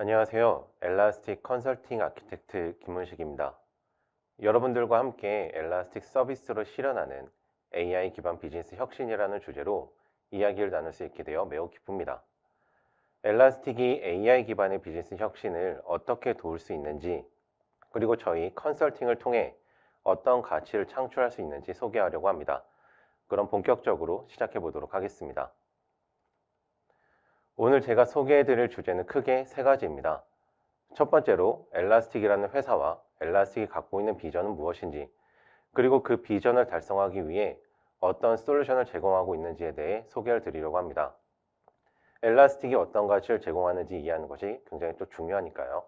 안녕하세요. 엘라스틱 컨설팅 아키텍트 김문식입니다. 여러분들과 함께 엘라스틱 서비스로 실현하는 AI 기반 비즈니스 혁신이라는 주제로 이야기를 나눌 수 있게 되어 매우 기쁩니다. 엘라스틱이 AI 기반의 비즈니스 혁신을 어떻게 도울 수 있는지, 그리고 저희 컨설팅을 통해 어떤 가치를 창출할 수 있는지 소개하려고 합니다. 그럼 본격적으로 시작해 보도록 하겠습니다. 오늘 제가 소개해 드릴 주제는 크게 세 가지입니다. 첫 번째로 엘라스틱이라는 회사와 엘라스틱이 갖고 있는 비전은 무엇인지, 그리고 그 비전을 달성하기 위해 어떤 솔루션을 제공하고 있는지에 대해 소개를 드리려고 합니다. 엘라스틱이 어떤 가치를 제공하는지 이해하는 것이 굉장히 또 중요하니까요.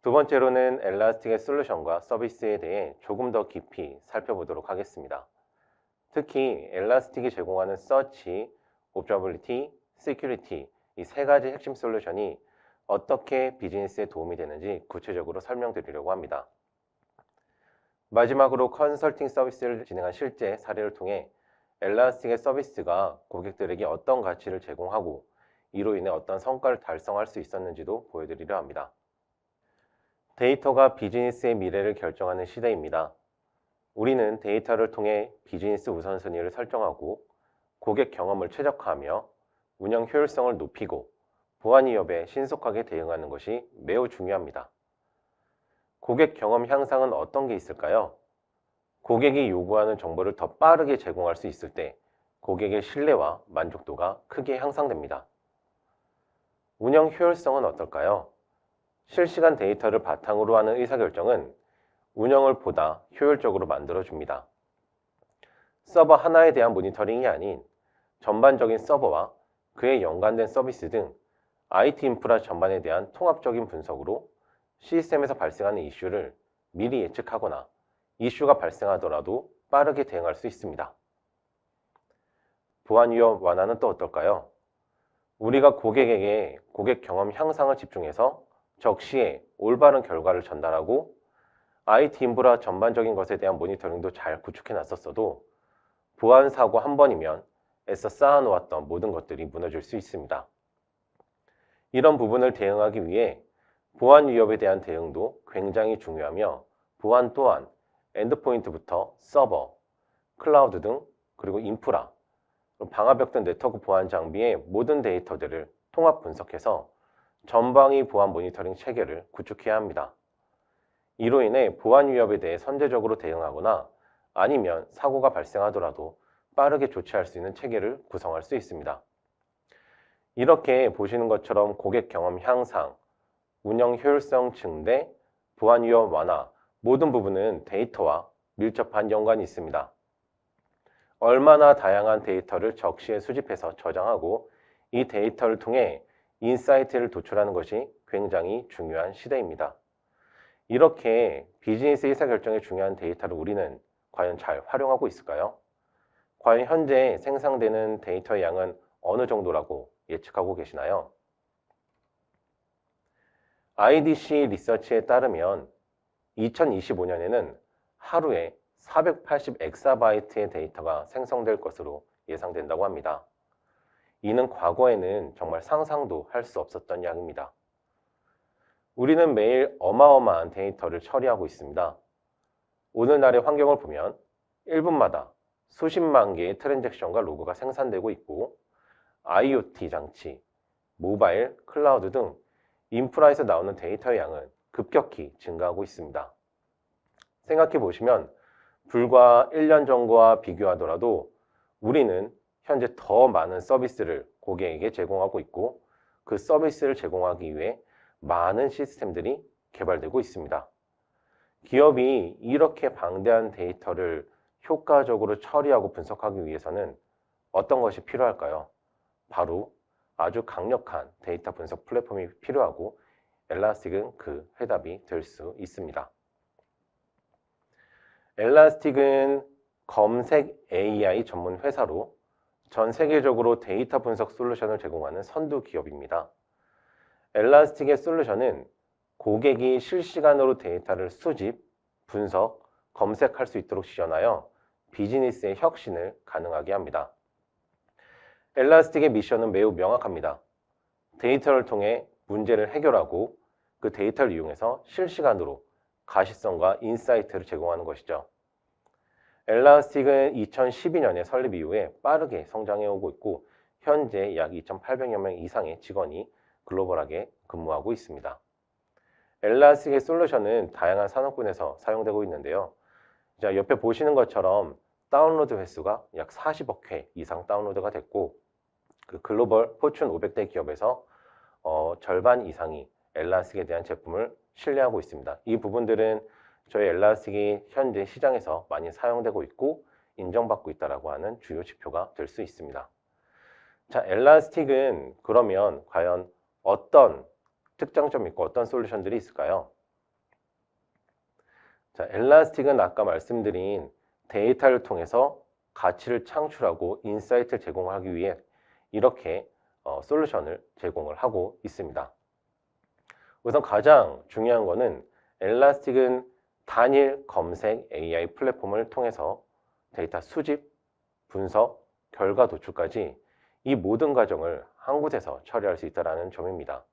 두 번째로는 엘라스틱의 솔루션과 서비스에 대해 조금 더 깊이 살펴보도록 하겠습니다. 특히 엘라스틱이 제공하는 서치, 옵저버빌리티, 시큐리티 이 세 가지 핵심 솔루션이 어떻게 비즈니스에 도움이 되는지 구체적으로 설명드리려고 합니다. 마지막으로 컨설팅 서비스를 진행한 실제 사례를 통해 엘라스틱의 서비스가 고객들에게 어떤 가치를 제공하고 이로 인해 어떤 성과를 달성할 수 있었는지도 보여드리려 합니다. 데이터가 비즈니스의 미래를 결정하는 시대입니다. 우리는 데이터를 통해 비즈니스 우선순위를 설정하고 고객 경험을 최적화하며 운영 효율성을 높이고 보안 위협에 신속하게 대응하는 것이 매우 중요합니다. 고객 경험 향상은 어떤 게 있을까요? 고객이 요구하는 정보를 더 빠르게 제공할 수 있을 때 고객의 신뢰와 만족도가 크게 향상됩니다. 운영 효율성은 어떨까요? 실시간 데이터를 바탕으로 하는 의사결정은 운영을 보다 효율적으로 만들어줍니다. 서버 하나에 대한 모니터링이 아닌 전반적인 서버와 그에 연관된 서비스 등 IT 인프라 전반에 대한 통합적인 분석으로 시스템에서 발생하는 이슈를 미리 예측하거나 이슈가 발생하더라도 빠르게 대응할 수 있습니다. 보안 위협 완화는 또 어떨까요? 우리가 고객에게 고객 경험 향상을 집중해서 적시에 올바른 결과를 전달하고 IT 인프라 전반적인 것에 대한 모니터링도 잘 구축해 놨었어도 보안 사고 한 번이면 애써 쌓아놓았던 모든 것들이 무너질 수 있습니다. 이런 부분을 대응하기 위해 보안 위협에 대한 대응도 굉장히 중요하며 보안 또한 엔드포인트부터 서버, 클라우드 등 그리고 인프라, 방화벽 등 네트워크 보안 장비의 모든 데이터들을 통합 분석해서 전방위 보안 모니터링 체계를 구축해야 합니다. 이로 인해 보안 위협에 대해 선제적으로 대응하거나 아니면 사고가 발생하더라도 빠르게 조치할 수 있는 체계를 구성할 수 있습니다. 이렇게 보시는 것처럼 고객 경험 향상, 운영 효율성 증대, 보안 위협 완화 모든 부분은 데이터와 밀접한 연관이 있습니다. 얼마나 다양한 데이터를 적시에 수집해서 저장하고 이 데이터를 통해 인사이트를 도출하는 것이 굉장히 중요한 시대입니다. 이렇게 비즈니스 의사결정에 중요한 데이터를 우리는 과연 잘 활용하고 있을까요? 과연 현재 생성되는 데이터의 양은 어느 정도라고 예측하고 계시나요? IDC 리서치에 따르면 2025년에는 하루에 480 엑사바이트의 데이터가 생성될 것으로 예상된다고 합니다. 이는 과거에는 정말 상상도 할 수 없었던 양입니다. 우리는 매일 어마어마한 데이터를 처리하고 있습니다. 오늘날의 환경을 보면 1분마다 수십만 개의 트랜잭션과 로그가 생산되고 있고 IoT 장치, 모바일, 클라우드 등 인프라에서 나오는 데이터의 양은 급격히 증가하고 있습니다. 생각해 보시면 불과 1년 전과 비교하더라도 우리는 현재 더 많은 서비스를 고객에게 제공하고 있고 그 서비스를 제공하기 위해 많은 시스템들이 개발되고 있습니다. 기업이 이렇게 방대한 데이터를 효과적으로 처리하고 분석하기 위해서는 어떤 것이 필요할까요? 바로 아주 강력한 데이터 분석 플랫폼이 필요하고 엘라스틱은 그 해답이 될 수 있습니다. 엘라스틱은 검색 AI 전문 회사로 전 세계적으로 데이터 분석 솔루션을 제공하는 선두 기업입니다. 엘라스틱의 솔루션은 고객이 실시간으로 데이터를 수집, 분석, 검색할 수 있도록 지원하여 비즈니스의 혁신을 가능하게 합니다. 엘라스틱의 미션은 매우 명확합니다. 데이터를 통해 문제를 해결하고 그 데이터를 이용해서 실시간으로 가시성과 인사이트를 제공하는 것이죠. 엘라스틱은 2012년에 설립 이후에 빠르게 성장해 오고 있고 현재 약 2,800여 명 이상의 직원이 글로벌하게 근무하고 있습니다. 엘라스틱의 솔루션은 다양한 산업군에서 사용되고 있는데요. 자, 옆에 보시는 것처럼 다운로드 횟수가 약 40억 회 이상 다운로드가 됐고 그 글로벌 포춘 500대 기업에서 절반 이상이 엘라스틱에 대한 제품을 신뢰하고 있습니다. 이 부분들은 저희 엘라스틱이 현재 시장에서 많이 사용되고 있고 인정받고 있다고 하는 주요 지표가 될 수 있습니다. 자, 엘라스틱은 그러면 과연 어떤 특장점이 있고 어떤 솔루션들이 있을까요? 자, 엘라스틱은 아까 말씀드린 데이터를 통해서 가치를 창출하고 인사이트를 제공하기 위해 이렇게 솔루션을 제공을 하고 있습니다. 우선 가장 중요한 거는 엘라스틱은 단일 검색 AI 플랫폼을 통해서 데이터 수집, 분석, 결과 도출까지 이 모든 과정을 한 곳에서 처리할 수 있다는 점입니다.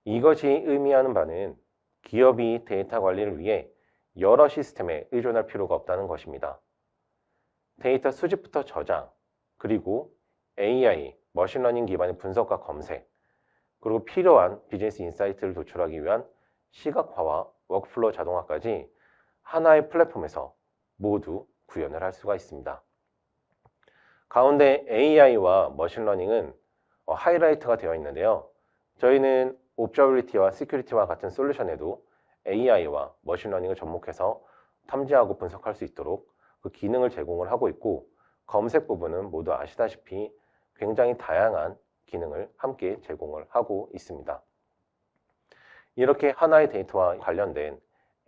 이것이 의미하는 바는 기업이 데이터 관리를 위해 여러 시스템에 의존할 필요가 없다는 것입니다. 데이터 수집부터 저장, 그리고 AI, 머신러닝 기반의 분석과 검색, 그리고 필요한 비즈니스 인사이트를 도출하기 위한 시각화와 워크플로우 자동화까지 하나의 플랫폼에서 모두 구현을 할 수가 있습니다. 가운데 AI와 머신러닝은 하이라이트가 되어 있는데요. 저희는 옵저비리티와 시큐리티와 같은 솔루션에도 AI와 머신러닝을 접목해서 탐지하고 분석할 수 있도록 그 기능을 제공을 하고 있고 검색 부분은 모두 아시다시피 굉장히 다양한 기능을 함께 제공을 하고 있습니다. 이렇게 하나의 데이터와 관련된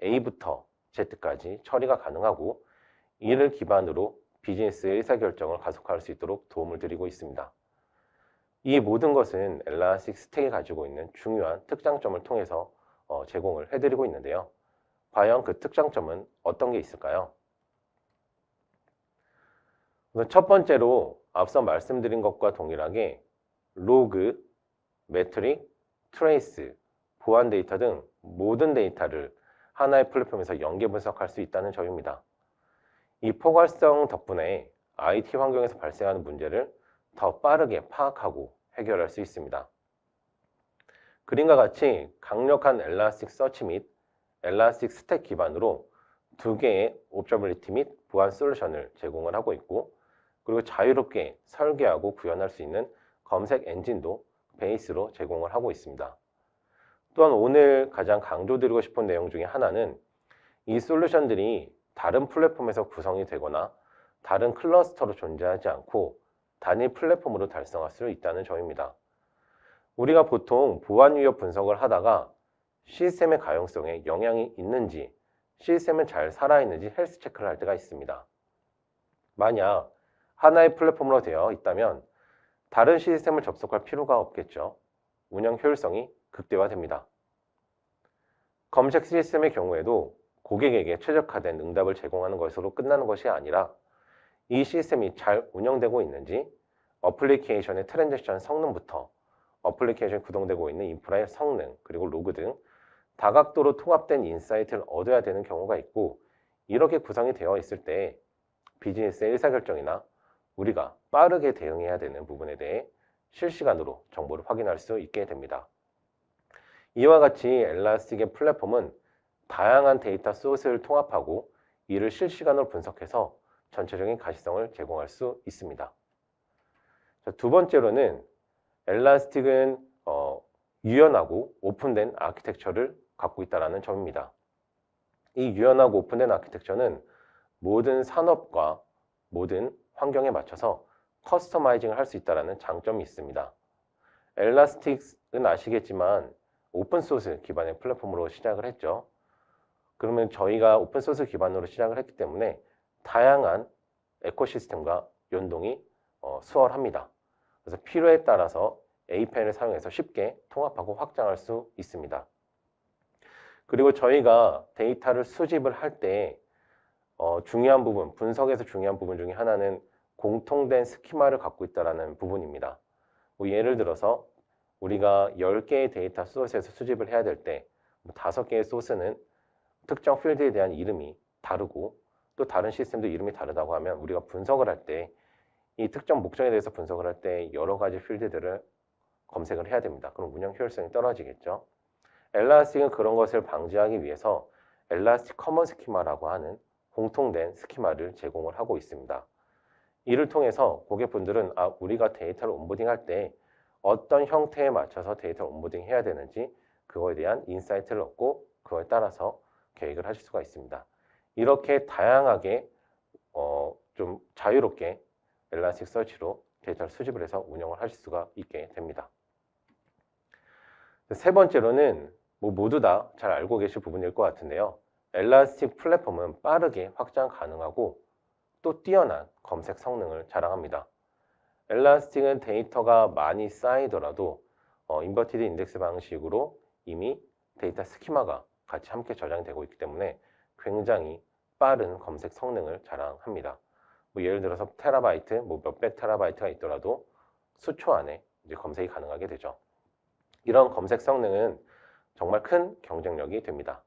A부터 Z까지 처리가 가능하고 이를 기반으로 비즈니스의 의사결정을 가속화할 수 있도록 도움을 드리고 있습니다. 이 모든 것은 엘라스틱 스택이 가지고 있는 중요한 특장점을 통해서 제공을 해드리고 있는데요. 과연 그 특장점은 어떤 게 있을까요? 우선 첫 번째로 앞서 말씀드린 것과 동일하게 로그, 매트릭, 트레이스, 보안 데이터 등 모든 데이터를 하나의 플랫폼에서 연계 분석할 수 있다는 점입니다. 이 포괄성 덕분에 IT 환경에서 발생하는 문제를 더 빠르게 파악하고 해결할 수 있습니다. 그림과 같이 강력한 엘라스틱 서치 및 엘라스틱 스택 기반으로 두 개의 옵저빌리티 및 보안 솔루션을 제공을 하고 있고 그리고 자유롭게 설계하고 구현할 수 있는 검색 엔진도 베이스로 제공을 하고 있습니다. 또한 오늘 가장 강조드리고 싶은 내용 중에 하나는 이 솔루션들이 다른 플랫폼에서 구성이 되거나 다른 클러스터로 존재하지 않고 단일 플랫폼으로 달성할 수 있다는 점입니다. 우리가 보통 보안 위협 분석을 하다가 시스템의 가용성에 영향이 있는지 시스템은 잘 살아있는지 헬스 체크를 할 때가 있습니다. 만약 하나의 플랫폼으로 되어 있다면 다른 시스템을 접속할 필요가 없겠죠. 운영 효율성이 극대화됩니다. 검색 시스템의 경우에도 고객에게 최적화된 응답을 제공하는 것으로 끝나는 것이 아니라 이 시스템이 잘 운영되고 있는지 어플리케이션의 트랜잭션 성능부터 어플리케이션에 구동되고 있는 인프라의 성능 그리고 로그 등 다각도로 통합된 인사이트를 얻어야 되는 경우가 있고 이렇게 구성이 되어 있을 때 비즈니스의 의사결정이나 우리가 빠르게 대응해야 되는 부분에 대해 실시간으로 정보를 확인할 수 있게 됩니다. 이와 같이 엘라스틱의 플랫폼은 다양한 데이터 소스를 통합하고 이를 실시간으로 분석해서 전체적인 가시성을 제공할 수 있습니다. 자, 두 번째로는 엘라스틱은 유연하고 오픈된 아키텍처를 갖고 있다는 점입니다. 이 유연하고 오픈된 아키텍처는 모든 산업과 모든 환경에 맞춰서 커스터마이징을 할 수 있다는 장점이 있습니다. 엘라스틱은 아시겠지만 오픈소스 기반의 플랫폼으로 시작을 했죠. 그러면 저희가 오픈소스 기반으로 시작을 했기 때문에 다양한 에코시스템과 연동이 수월합니다. 그래서 필요에 따라서 API를 사용해서 쉽게 통합하고 확장할 수 있습니다. 그리고 저희가 데이터를 수집을 할 때 중요한 부분, 분석에서 중요한 부분 중에 하나는 공통된 스키마를 갖고 있다는 부분입니다. 뭐 예를 들어서 우리가 10개의 데이터 소스에서 수집을 해야 될 때 5개의 소스는 특정 필드에 대한 이름이 다르고 또 다른 시스템도 이름이 다르다고 하면 우리가 분석을 할 때 이 특정 목적에 대해서 분석을 할 때 여러 가지 필드들을 검색을 해야 됩니다. 그럼 운영 효율성이 떨어지겠죠. 엘라스틱은 그런 것을 방지하기 위해서 엘라스틱 커먼 스키마라고 하는 공통된 스키마를 제공을 하고 있습니다. 이를 통해서 고객분들은 우리가 데이터를 온보딩할 때 어떤 형태에 맞춰서 데이터를 온보딩 해야 되는지 그거에 대한 인사이트를 얻고 그거에 따라서 계획을 하실 수가 있습니다. 이렇게 다양하게 좀 자유롭게 엘라스틱 서치로 데이터를 수집을 해서 운영을 하실 수가 있게 됩니다. 세 번째로는 모두 다 잘 알고 계실 부분일 것 같은데요. 엘라스틱 플랫폼은 빠르게 확장 가능하고 또 뛰어난 검색 성능을 자랑합니다. 엘라스틱은 데이터가 많이 쌓이더라도 인버티드 인덱스 방식으로 이미 데이터 스키마가 같이 함께 저장되고 있기 때문에 굉장히 빠른 검색 성능을 자랑합니다. 예를 들어서 테라바이트, 몇백 테라바이트가 있더라도 수초 안에 이제 검색이 가능하게 되죠. 이런 검색 성능은 정말 큰 경쟁력이 됩니다.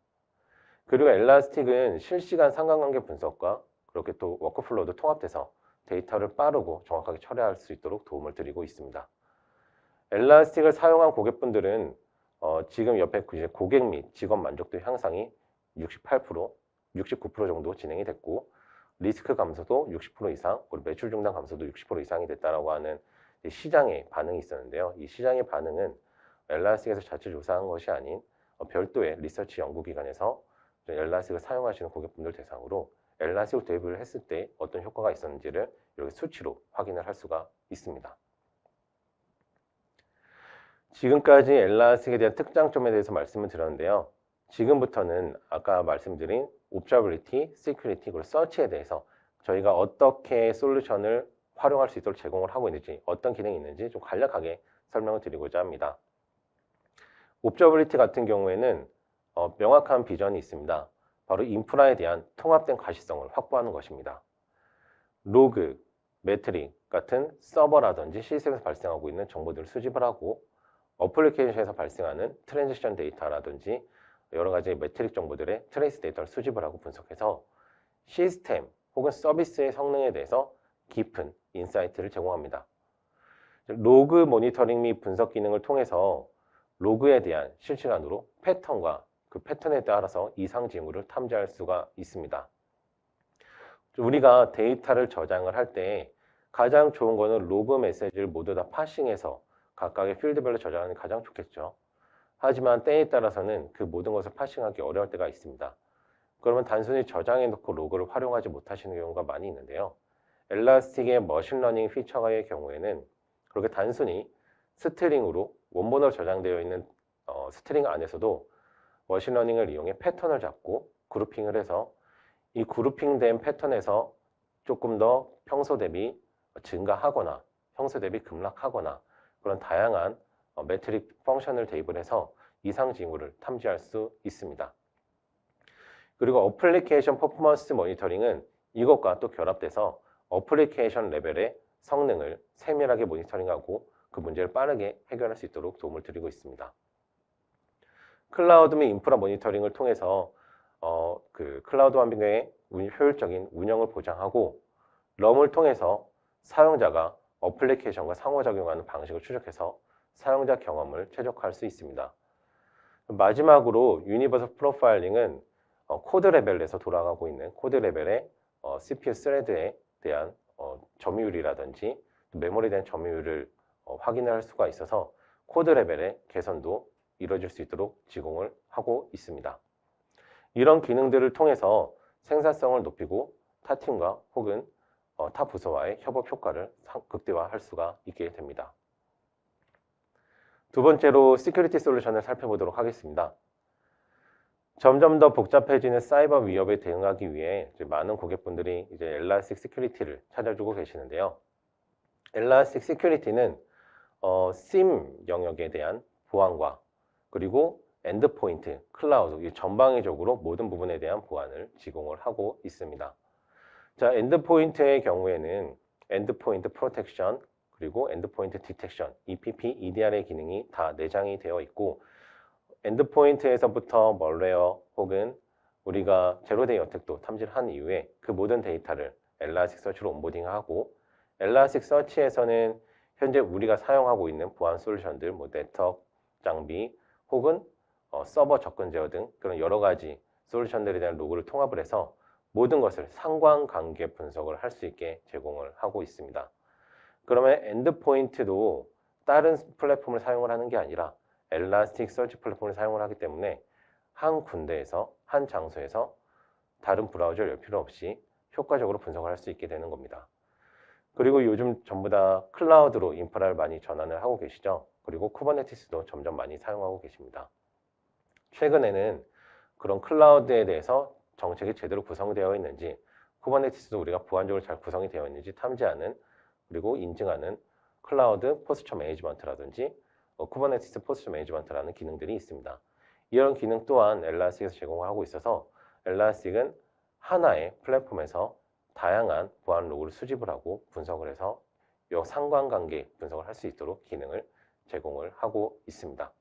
그리고 엘라스틱은 실시간 상관관계 분석과 그렇게 또 워크플로우도 통합돼서 데이터를 빠르고 정확하게 처리할 수 있도록 도움을 드리고 있습니다. 엘라스틱을 사용한 고객분들은 지금 옆에 이제 고객 및 직원 만족도 향상이 68%, 69% 정도 진행이 됐고 리스크 감소도 60% 이상, 그리고 매출 중단 감소도 60% 이상이 됐다라고 하는 시장의 반응이 있었는데요. 이 시장의 반응은 엘라스틱에서 자체 조사한 것이 아닌 별도의 리서치 연구기관에서 엘라스틱을 사용하시는 고객분들 대상으로 엘라스틱을 도입을 했을 때 어떤 효과가 있었는지를 이렇게 수치로 확인을 할 수가 있습니다. 지금까지 엘라스틱에 대한 특장점에 대해서 말씀을 드렸는데요. 지금부터는 아까 말씀드린 옵저비리티, 시큐리티, 그리고 서치에 대해서 저희가 어떻게 솔루션을 활용할 수 있도록 제공을 하고 있는지, 어떤 기능이 있는지 좀 간략하게 설명을 드리고자 합니다. 옵저비리티 같은 경우에는 명확한 비전이 있습니다. 바로 인프라에 대한 통합된 가시성을 확보하는 것입니다. 로그, 매트릭 같은 서버라든지 시스템에서 발생하고 있는 정보들을 수집을 하고 어플리케이션에서 발생하는 트랜지션 데이터라든지 여러 가지 매트릭 정보들의 트레이스 데이터를 수집을 하고 분석해서 시스템 혹은 서비스의 성능에 대해서 깊은 인사이트를 제공합니다. 로그 모니터링 및 분석 기능을 통해서 로그에 대한 실시간으로 패턴과 그 패턴에 따라서 이상 징후를 탐지할 수가 있습니다. 우리가 데이터를 저장을 할 때 가장 좋은 거는 로그 메시지를 모두 다 파싱해서 각각의 필드별로 저장하는 게 가장 좋겠죠. 하지만 때에 따라서는 그 모든 것을 파싱하기 어려울 때가 있습니다. 그러면 단순히 저장해 놓고 로그를 활용하지 못하시는 경우가 많이 있는데요. 엘라스틱의 머신러닝 피처의 경우에는 그렇게 단순히 스트링으로 원본으로 저장되어 있는 스트링 안에서도 머신러닝을 이용해 패턴을 잡고 그룹핑을 해서 이 그룹핑된 패턴에서 조금 더 평소 대비 증가하거나 평소 대비 급락하거나 그런 다양한 매트릭 펑션을 대입을 해서 이상 징후를 탐지할 수 있습니다. 그리고 어플리케이션 퍼포먼스 모니터링은 이것과 또 결합돼서 어플리케이션 레벨의 성능을 세밀하게 모니터링하고 그 문제를 빠르게 해결할 수 있도록 도움을 드리고 있습니다. 클라우드 및 인프라 모니터링을 통해서 그 클라우드 환경의 효율적인 운영을 보장하고 럼을 통해서 사용자가 어플리케이션과 상호작용하는 방식을 추적해서 사용자 경험을 최적화할 수 있습니다. 마지막으로 유니버설 프로파일링은 코드 레벨에서 돌아가고 있는 코드 레벨의 CPU 스레드에 대한 점유율이라든지 메모리에 대한 점유율을 확인할 수가 있어서 코드 레벨의 개선도 이루어질 수 있도록 제공을 하고 있습니다. 이런 기능들을 통해서 생산성을 높이고 타 팀과 혹은 타 부서와의 협업 효과를 극대화할 수가 있게 됩니다. 두 번째로 시큐리티 솔루션을 살펴보도록 하겠습니다. 점점 더 복잡해지는 사이버 위협에 대응하기 위해 많은 고객분들이 이제 엘라스틱 시큐리티를 찾아주고 계시는데요. 엘라스틱 시큐리티는 SIEM 영역에 대한 보안과 그리고 엔드포인트, 클라우드 전방위적으로 모든 부분에 대한 보안을 제공을 하고 있습니다. 자, 엔드포인트의 경우에는 엔드포인트 프로텍션, 그리고 엔드포인트 디텍션, EPP, EDR의 기능이 다 내장이 되어 있고 엔드포인트에서부터 멀웨어 혹은 우리가 제로데이 어택도 탐지를 한 이후에 그 모든 데이터를 엘라스틱서치로 온보딩하고 엘라스틱서치에서는 현재 우리가 사용하고 있는 보안 솔루션들, 뭐 네트워크 장비 혹은 서버 접근 제어 등 그런 여러 가지 솔루션들에 대한 로그를 통합을 해서 모든 것을 상관관계 분석을 할 수 있게 제공을 하고 있습니다. 그러면 엔드포인트도 다른 플랫폼을 사용을 하는 게 아니라 엘라스틱서치 플랫폼을 사용을 하기 때문에 한 군데에서 한 장소에서 다른 브라우저를 열 필요 없이 효과적으로 분석을 할 수 있게 되는 겁니다. 그리고 요즘 전부 다 클라우드로 인프라를 많이 전환을 하고 계시죠. 그리고 쿠버네티스도 점점 많이 사용하고 계십니다. 최근에는 그런 클라우드에 대해서 정책이 제대로 구성되어 있는지 쿠버네티스도 우리가 보안적으로 잘 구성이 되어 있는지 탐지하는 그리고 인증하는 클라우드 포스처 매니지먼트라든지 쿠버네티스 포스처 매니지먼트라는 기능들이 있습니다. 이런 기능 또한 엘라스틱에서 제공하고 있어서 엘라스틱은 하나의 플랫폼에서 다양한 보안 로그를 수집을 하고 분석을 해서 상관관계 분석을 할 수 있도록 기능을 제공을 하고 있습니다.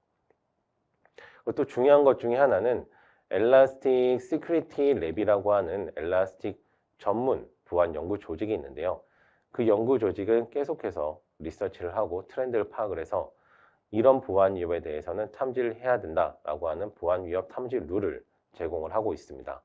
또 중요한 것 중에 하나는 엘라스틱 시큐리티 랩이라고 하는 엘라스틱 전문 보안 연구 조직이 있는데요. 그 연구 조직은 계속해서 리서치를 하고 트렌드를 파악을 해서 이런 보안 위협에 대해서는 탐지를 해야 된다라고 하는 보안 위협 탐지 룰을 제공을 하고 있습니다.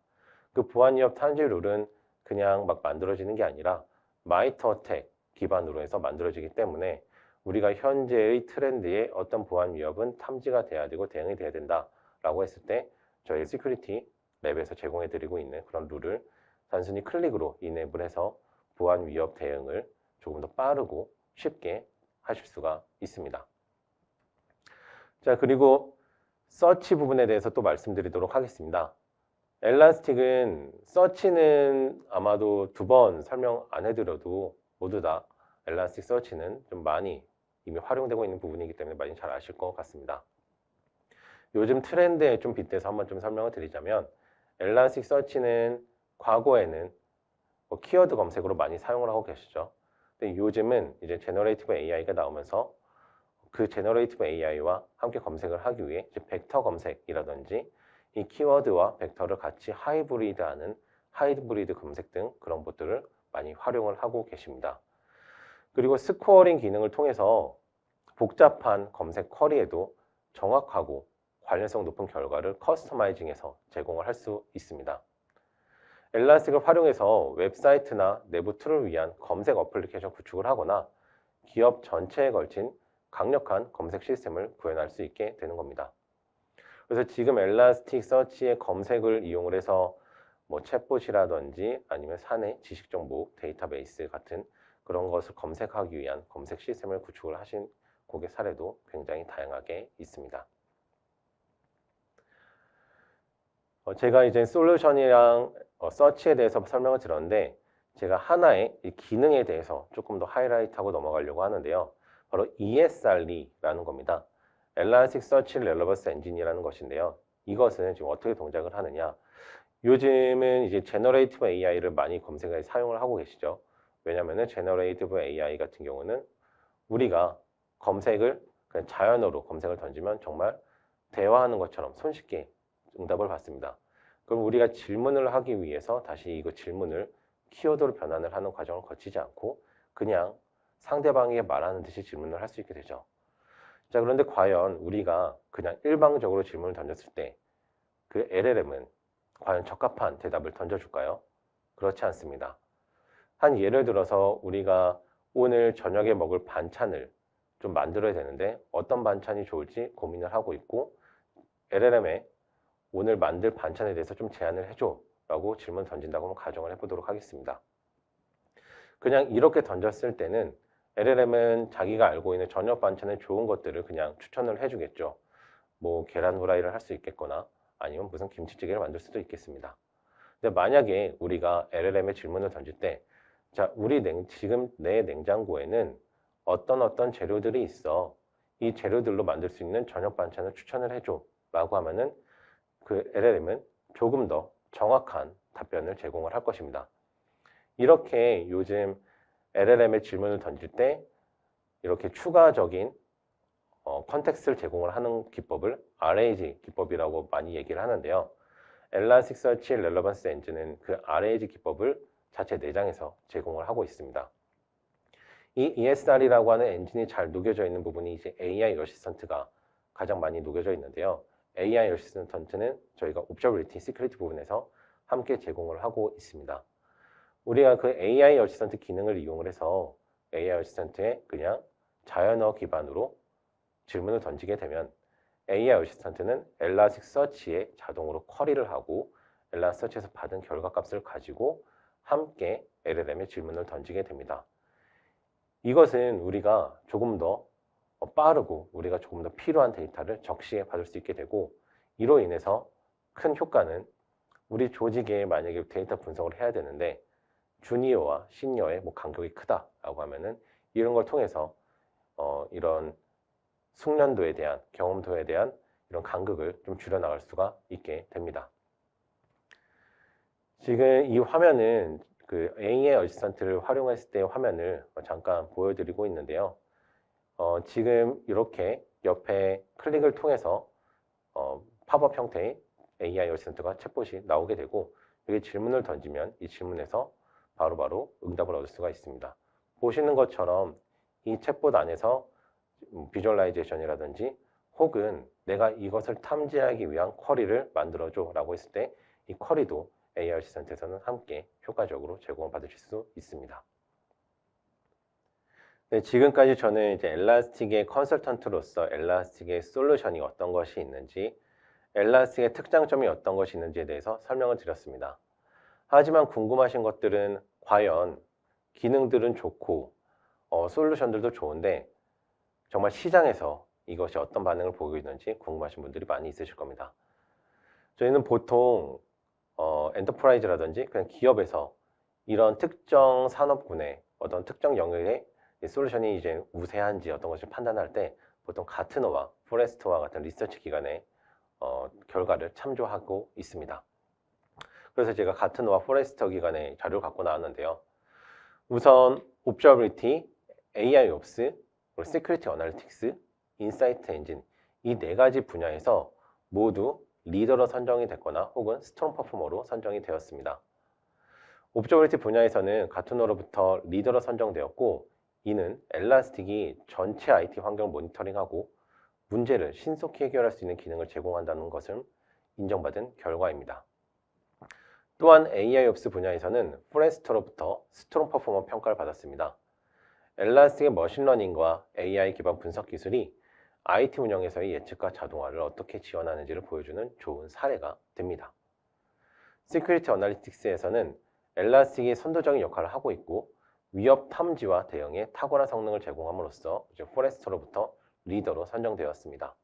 그 보안 위협 탐지 룰은 그냥 막 만들어지는 게 아니라 마이터 어택 기반으로 해서 만들어지기 때문에 우리가 현재의 트렌드에 어떤 보안 위협은 탐지가 돼야 되고 대응이 돼야 된다라고 했을 때 저희 시큐리티 랩에서 제공해 드리고 있는 그런 룰을 단순히 클릭으로 이네이블 해서 보안 위협 대응을 조금 더 빠르고 쉽게 하실 수가 있습니다. 자, 그리고 서치 부분에 대해서 또 말씀드리도록 하겠습니다. 엘라스틱은 서치는 아마도 2번 설명 안 해드려도 모두 다 엘라스틱 서치는 좀 많이 이미 활용되고 있는 부분이기 때문에 많이 잘 아실 것 같습니다. 요즘 트렌드에 좀 빗대서 한번 좀 설명을 드리자면 엘라스틱 서치는 과거에는 뭐 키워드 검색으로 많이 사용을 하고 계시죠. 근데 요즘은 이제 제너레이티브 AI가 나오면서 그 제너레이티브 AI와 함께 검색을 하기 위해 이제 벡터 검색이라든지 이 키워드와 벡터를 같이 하이브리드하는 하이브리드 검색 등 그런 것들을 많이 활용을 하고 계십니다. 그리고 스코어링 기능을 통해서 복잡한 검색 쿼리에도 정확하고 관련성 높은 결과를 커스터마이징해서 제공을 할 수 있습니다. 엘라스틱을 활용해서 웹사이트나 내부 툴을 위한 검색 어플리케이션 구축을 하거나 기업 전체에 걸친 강력한 검색 시스템을 구현할 수 있게 되는 겁니다. 그래서 지금 엘라스틱 서치의 검색을 이용을 해서 뭐 챗봇이라든지 아니면 사내 지식정보 데이터베이스 같은 그런 것을 검색하기 위한 검색 시스템을 구축을 하신 고객 사례도 굉장히 다양하게 있습니다. 제가 이제 솔루션이랑 서치에 대해서 설명을 드렸는데 제가 하나의 이 기능에 대해서 조금 더 하이라이트하고 넘어가려고 하는데요. 바로 ESRE라는 겁니다. 엘라스틱서치 렐러번스 엔진이라는 것인데요. 이것은 지금 어떻게 동작을 하느냐? 요즘은 이제 제너레이티브 AI를 많이 검색에 사용을 하고 계시죠. 왜냐하면 제너레이티브 AI 같은 경우는 우리가 검색을 그냥 자연어로 검색을 던지면 정말 대화하는 것처럼 손쉽게 응답을 받습니다. 그럼 우리가 질문을 하기 위해서 다시 이거 질문을 키워드로 변환을 하는 과정을 거치지 않고 그냥 상대방이 말하는 듯이 질문을 할 수 있게 되죠. 자, 그런데 과연 우리가 그냥 일방적으로 질문을 던졌을 때 그 LLM은 과연 적합한 대답을 던져줄까요? 그렇지 않습니다. 한 예를 들어서 우리가 오늘 저녁에 먹을 반찬을 좀 만들어야 되는데 어떤 반찬이 좋을지 고민을 하고 있고 LLM에 오늘 만들 반찬에 대해서 좀 제안을 해줘 라고 질문 던진다고 한번 가정을 해보도록 하겠습니다. 그냥 이렇게 던졌을 때는 LLM은 자기가 알고 있는 저녁 반찬에 좋은 것들을 그냥 추천을 해주겠죠. 뭐 계란 후라이를 할 수 있겠거나 아니면 무슨 김치찌개를 만들 수도 있겠습니다. 근데 만약에 우리가 LLM에 질문을 던질 때 자, 지금 내 냉장고에는 어떤 재료들이 있어. 이 재료들로 만들 수 있는 저녁 반찬을 추천을 해줘 라고 하면은 그 LLM은 조금 더 정확한 답변을 제공을 할 것입니다. 이렇게 요즘 LLM에 질문을 던질 때 이렇게 추가적인 컨텍스트를 제공을 하는 기법을 RAG 기법이라고 많이 얘기를 하는데요. Elasticsearch Relevance Engine은 그 RAG 기법을 자체 내장에서 제공을 하고 있습니다. 이 ESR이라고 하는 엔진이 잘 녹여져 있는 부분이 이제 AI 어시스턴트가 가장 많이 녹여져 있는데요. AI 어시스턴트는 저희가 Observability, Security 부분에서 함께 제공을 하고 있습니다. 우리가 그 AI 어시스턴트 기능을 이용을 해서 AI 어시스턴트에 그냥 자연어 기반으로 질문을 던지게 되면 AI 어시스턴트는 엘라스틱서치에 자동으로 쿼리를 하고 엘라스틱서치에서 받은 결과값을 가지고 함께 LLM에 질문을 던지게 됩니다. 이것은 우리가 조금 더 빠르고 우리가 조금 더 필요한 데이터를 적시에 받을 수 있게 되고, 이로 인해서 큰 효과는 우리 조직에 만약에 데이터 분석을 해야 되는데 주니어와 시니어의 간격이 크다라고 하면은 이런 걸 통해서 이런 숙련도에 대한 경험도에 대한 이런 간극을 좀 줄여나갈 수가 있게 됩니다. 지금 이 화면은 그 AI 어시스턴트를 활용했을 때의 화면을 잠깐 보여드리고 있는데요. 지금 이렇게 옆에 클릭을 통해서 팝업 형태의 AI 어시스턴트가 챗봇이 나오게 되고, 여기 질문을 던지면 이 질문에서 바로바로 응답을 얻을 수가 있습니다. 보시는 것처럼 이 챗봇 안에서 비주얼라이제이션이라든지 혹은 내가 이것을 탐지하기 위한 쿼리를 만들어줘 라고 했을 때 이 쿼리도 AI 어시스턴트에서는 함께 효과적으로 제공을 받으실 수 있습니다. 네, 지금까지 저는 이제 엘라스틱의 컨설턴트로서 엘라스틱의 솔루션이 어떤 것이 있는지, 엘라스틱의 특장점이 어떤 것이 있는지에 대해서 설명을 드렸습니다. 하지만 궁금하신 것들은 과연 기능들은 좋고 솔루션들도 좋은데 정말 시장에서 이것이 어떤 반응을 보이고 있는지 궁금하신 분들이 많이 있으실 겁니다. 저희는 보통 엔터프라이즈라든지 그냥 기업에서 이런 특정 산업군의 어떤 특정 영역의 솔루션이 이제 우세한지 어떤 것을 판단할 때 보통 가트너와 포레스트와 같은 리서치 기관의 결과를 참조하고 있습니다. 그래서 제가 가트너와 포레스터 기관의 자료를 갖고 나왔는데요. 우선 Observability, AIOps, 그리고 Security Analytics, Insight Engine 이 네 가지 분야에서 모두 리더로 선정이 됐거나 혹은 스트롱 퍼포머로 선정이 되었습니다. Observability 분야에서는 가트너로부터 리더로 선정되었고, 이는 엘라스틱이 전체 IT 환경을 모니터링하고 문제를 신속히 해결할 수 있는 기능을 제공한다는 것을 인정받은 결과입니다. 또한 AIOps 분야에서는 포레스터로부터 스트롱 퍼포머 평가를 받았습니다. 엘라스틱의 머신러닝과 AI 기반 분석 기술이 IT 운영에서의 예측과 자동화를 어떻게 지원하는지를 보여주는 좋은 사례가 됩니다. Security Analytics에서는 엘라스틱이 선도적인 역할을 하고 있고 위협 탐지와 대응에 탁월한 성능을 제공함으로써 포레스터로부터 리더로 선정되었습니다.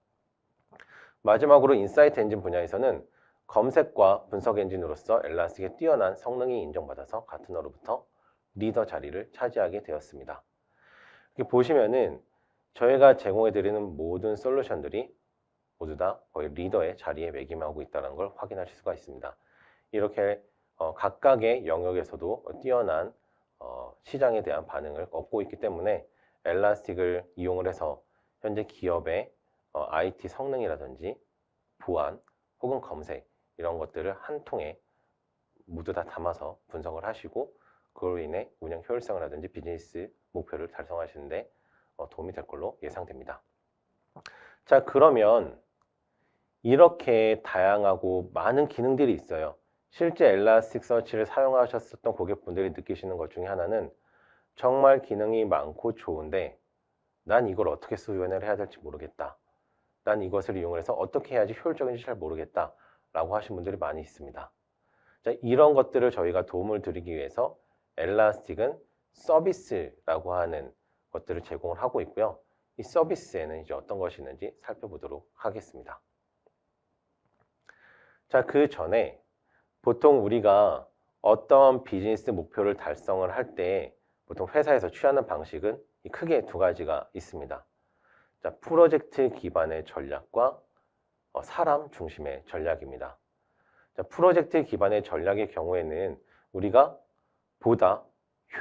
마지막으로 인사이트 엔진 분야에서는 검색과 분석 엔진으로서 엘라스틱의 뛰어난 성능이 인정받아서 가트너로부터 리더 자리를 차지하게 되었습니다. 이렇게 보시면은 저희가 제공해드리는 모든 솔루션들이 모두 다 거의 리더의 자리에 매김하고 있다는 걸 확인하실 수가 있습니다. 이렇게 각각의 영역에서도 뛰어난 시장에 대한 반응을 얻고 있기 때문에 엘라스틱을 이용을 해서 현재 기업의 IT 성능이라든지 보안 혹은 검색 이런 것들을 한 통에 모두 다 담아서 분석을 하시고 그로 인해 운영 효율성이라든지 비즈니스 목표를 달성하시는데 도움이 될 걸로 예상됩니다. 자, 그러면 이렇게 다양하고 많은 기능들이 있어요. 실제 엘라스틱서치를 사용하셨었던 고객분들이 느끼시는 것 중에 하나는 정말 기능이 많고 좋은데 난 이걸 어떻게 수연을 해야 될지 모르겠다. 난 이것을 이용해서 어떻게 해야지 효율적인지 잘 모르겠다 라고 하신 분들이 많이 있습니다. 자, 이런 것들을 저희가 도움을 드리기 위해서 엘라스틱은 서비스라고 하는 것들을 제공을 하고 있고요. 이 서비스에는 이제 어떤 것이 있는지 살펴보도록 하겠습니다. 자, 그 전에 보통 우리가 어떤 비즈니스 목표를 달성을 할 때 보통 회사에서 취하는 방식은 크게 두 가지가 있습니다. 자, 프로젝트 기반의 전략과 사람 중심의 전략입니다. 자, 프로젝트 기반의 전략의 경우에는 우리가 보다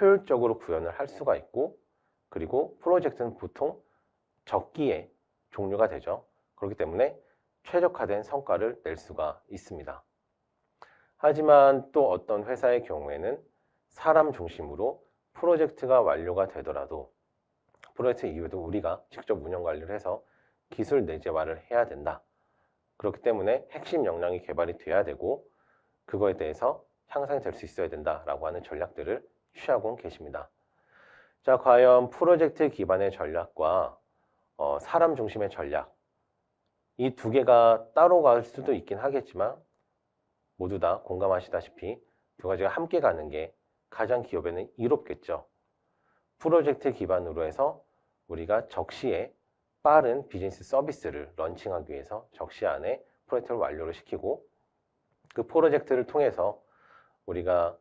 효율적으로 구현을 할 수가 있고 그리고 프로젝트는 보통 적기에 종료가 되죠. 그렇기 때문에 최적화된 성과를 낼 수가 있습니다. 하지만 또 어떤 회사의 경우에는 사람 중심으로 프로젝트가 완료가 되더라도 프로젝트 이후에도 우리가 직접 운영 관리를 해서 기술 내재화를 해야 된다. 그렇기 때문에 핵심 역량이 개발이 돼야 되고 그거에 대해서 향상이 될 수 있어야 된다라고 하는 전략들을 취하고 계십니다. 자, 과연 프로젝트 기반의 전략과 사람 중심의 전략, 이 두 개가 따로 갈 수도 있긴 하겠지만 모두 다 공감하시다시피 두 가지가 함께 가는 게 가장 기업에는 이롭겠죠. 프로젝트 기반으로 해서 우리가 적시에 빠른 비즈니스 서비스를 런칭하기 위해서 적시 안에 프로젝트를 완료를 시키고 그 프로젝트를 통해서 우리가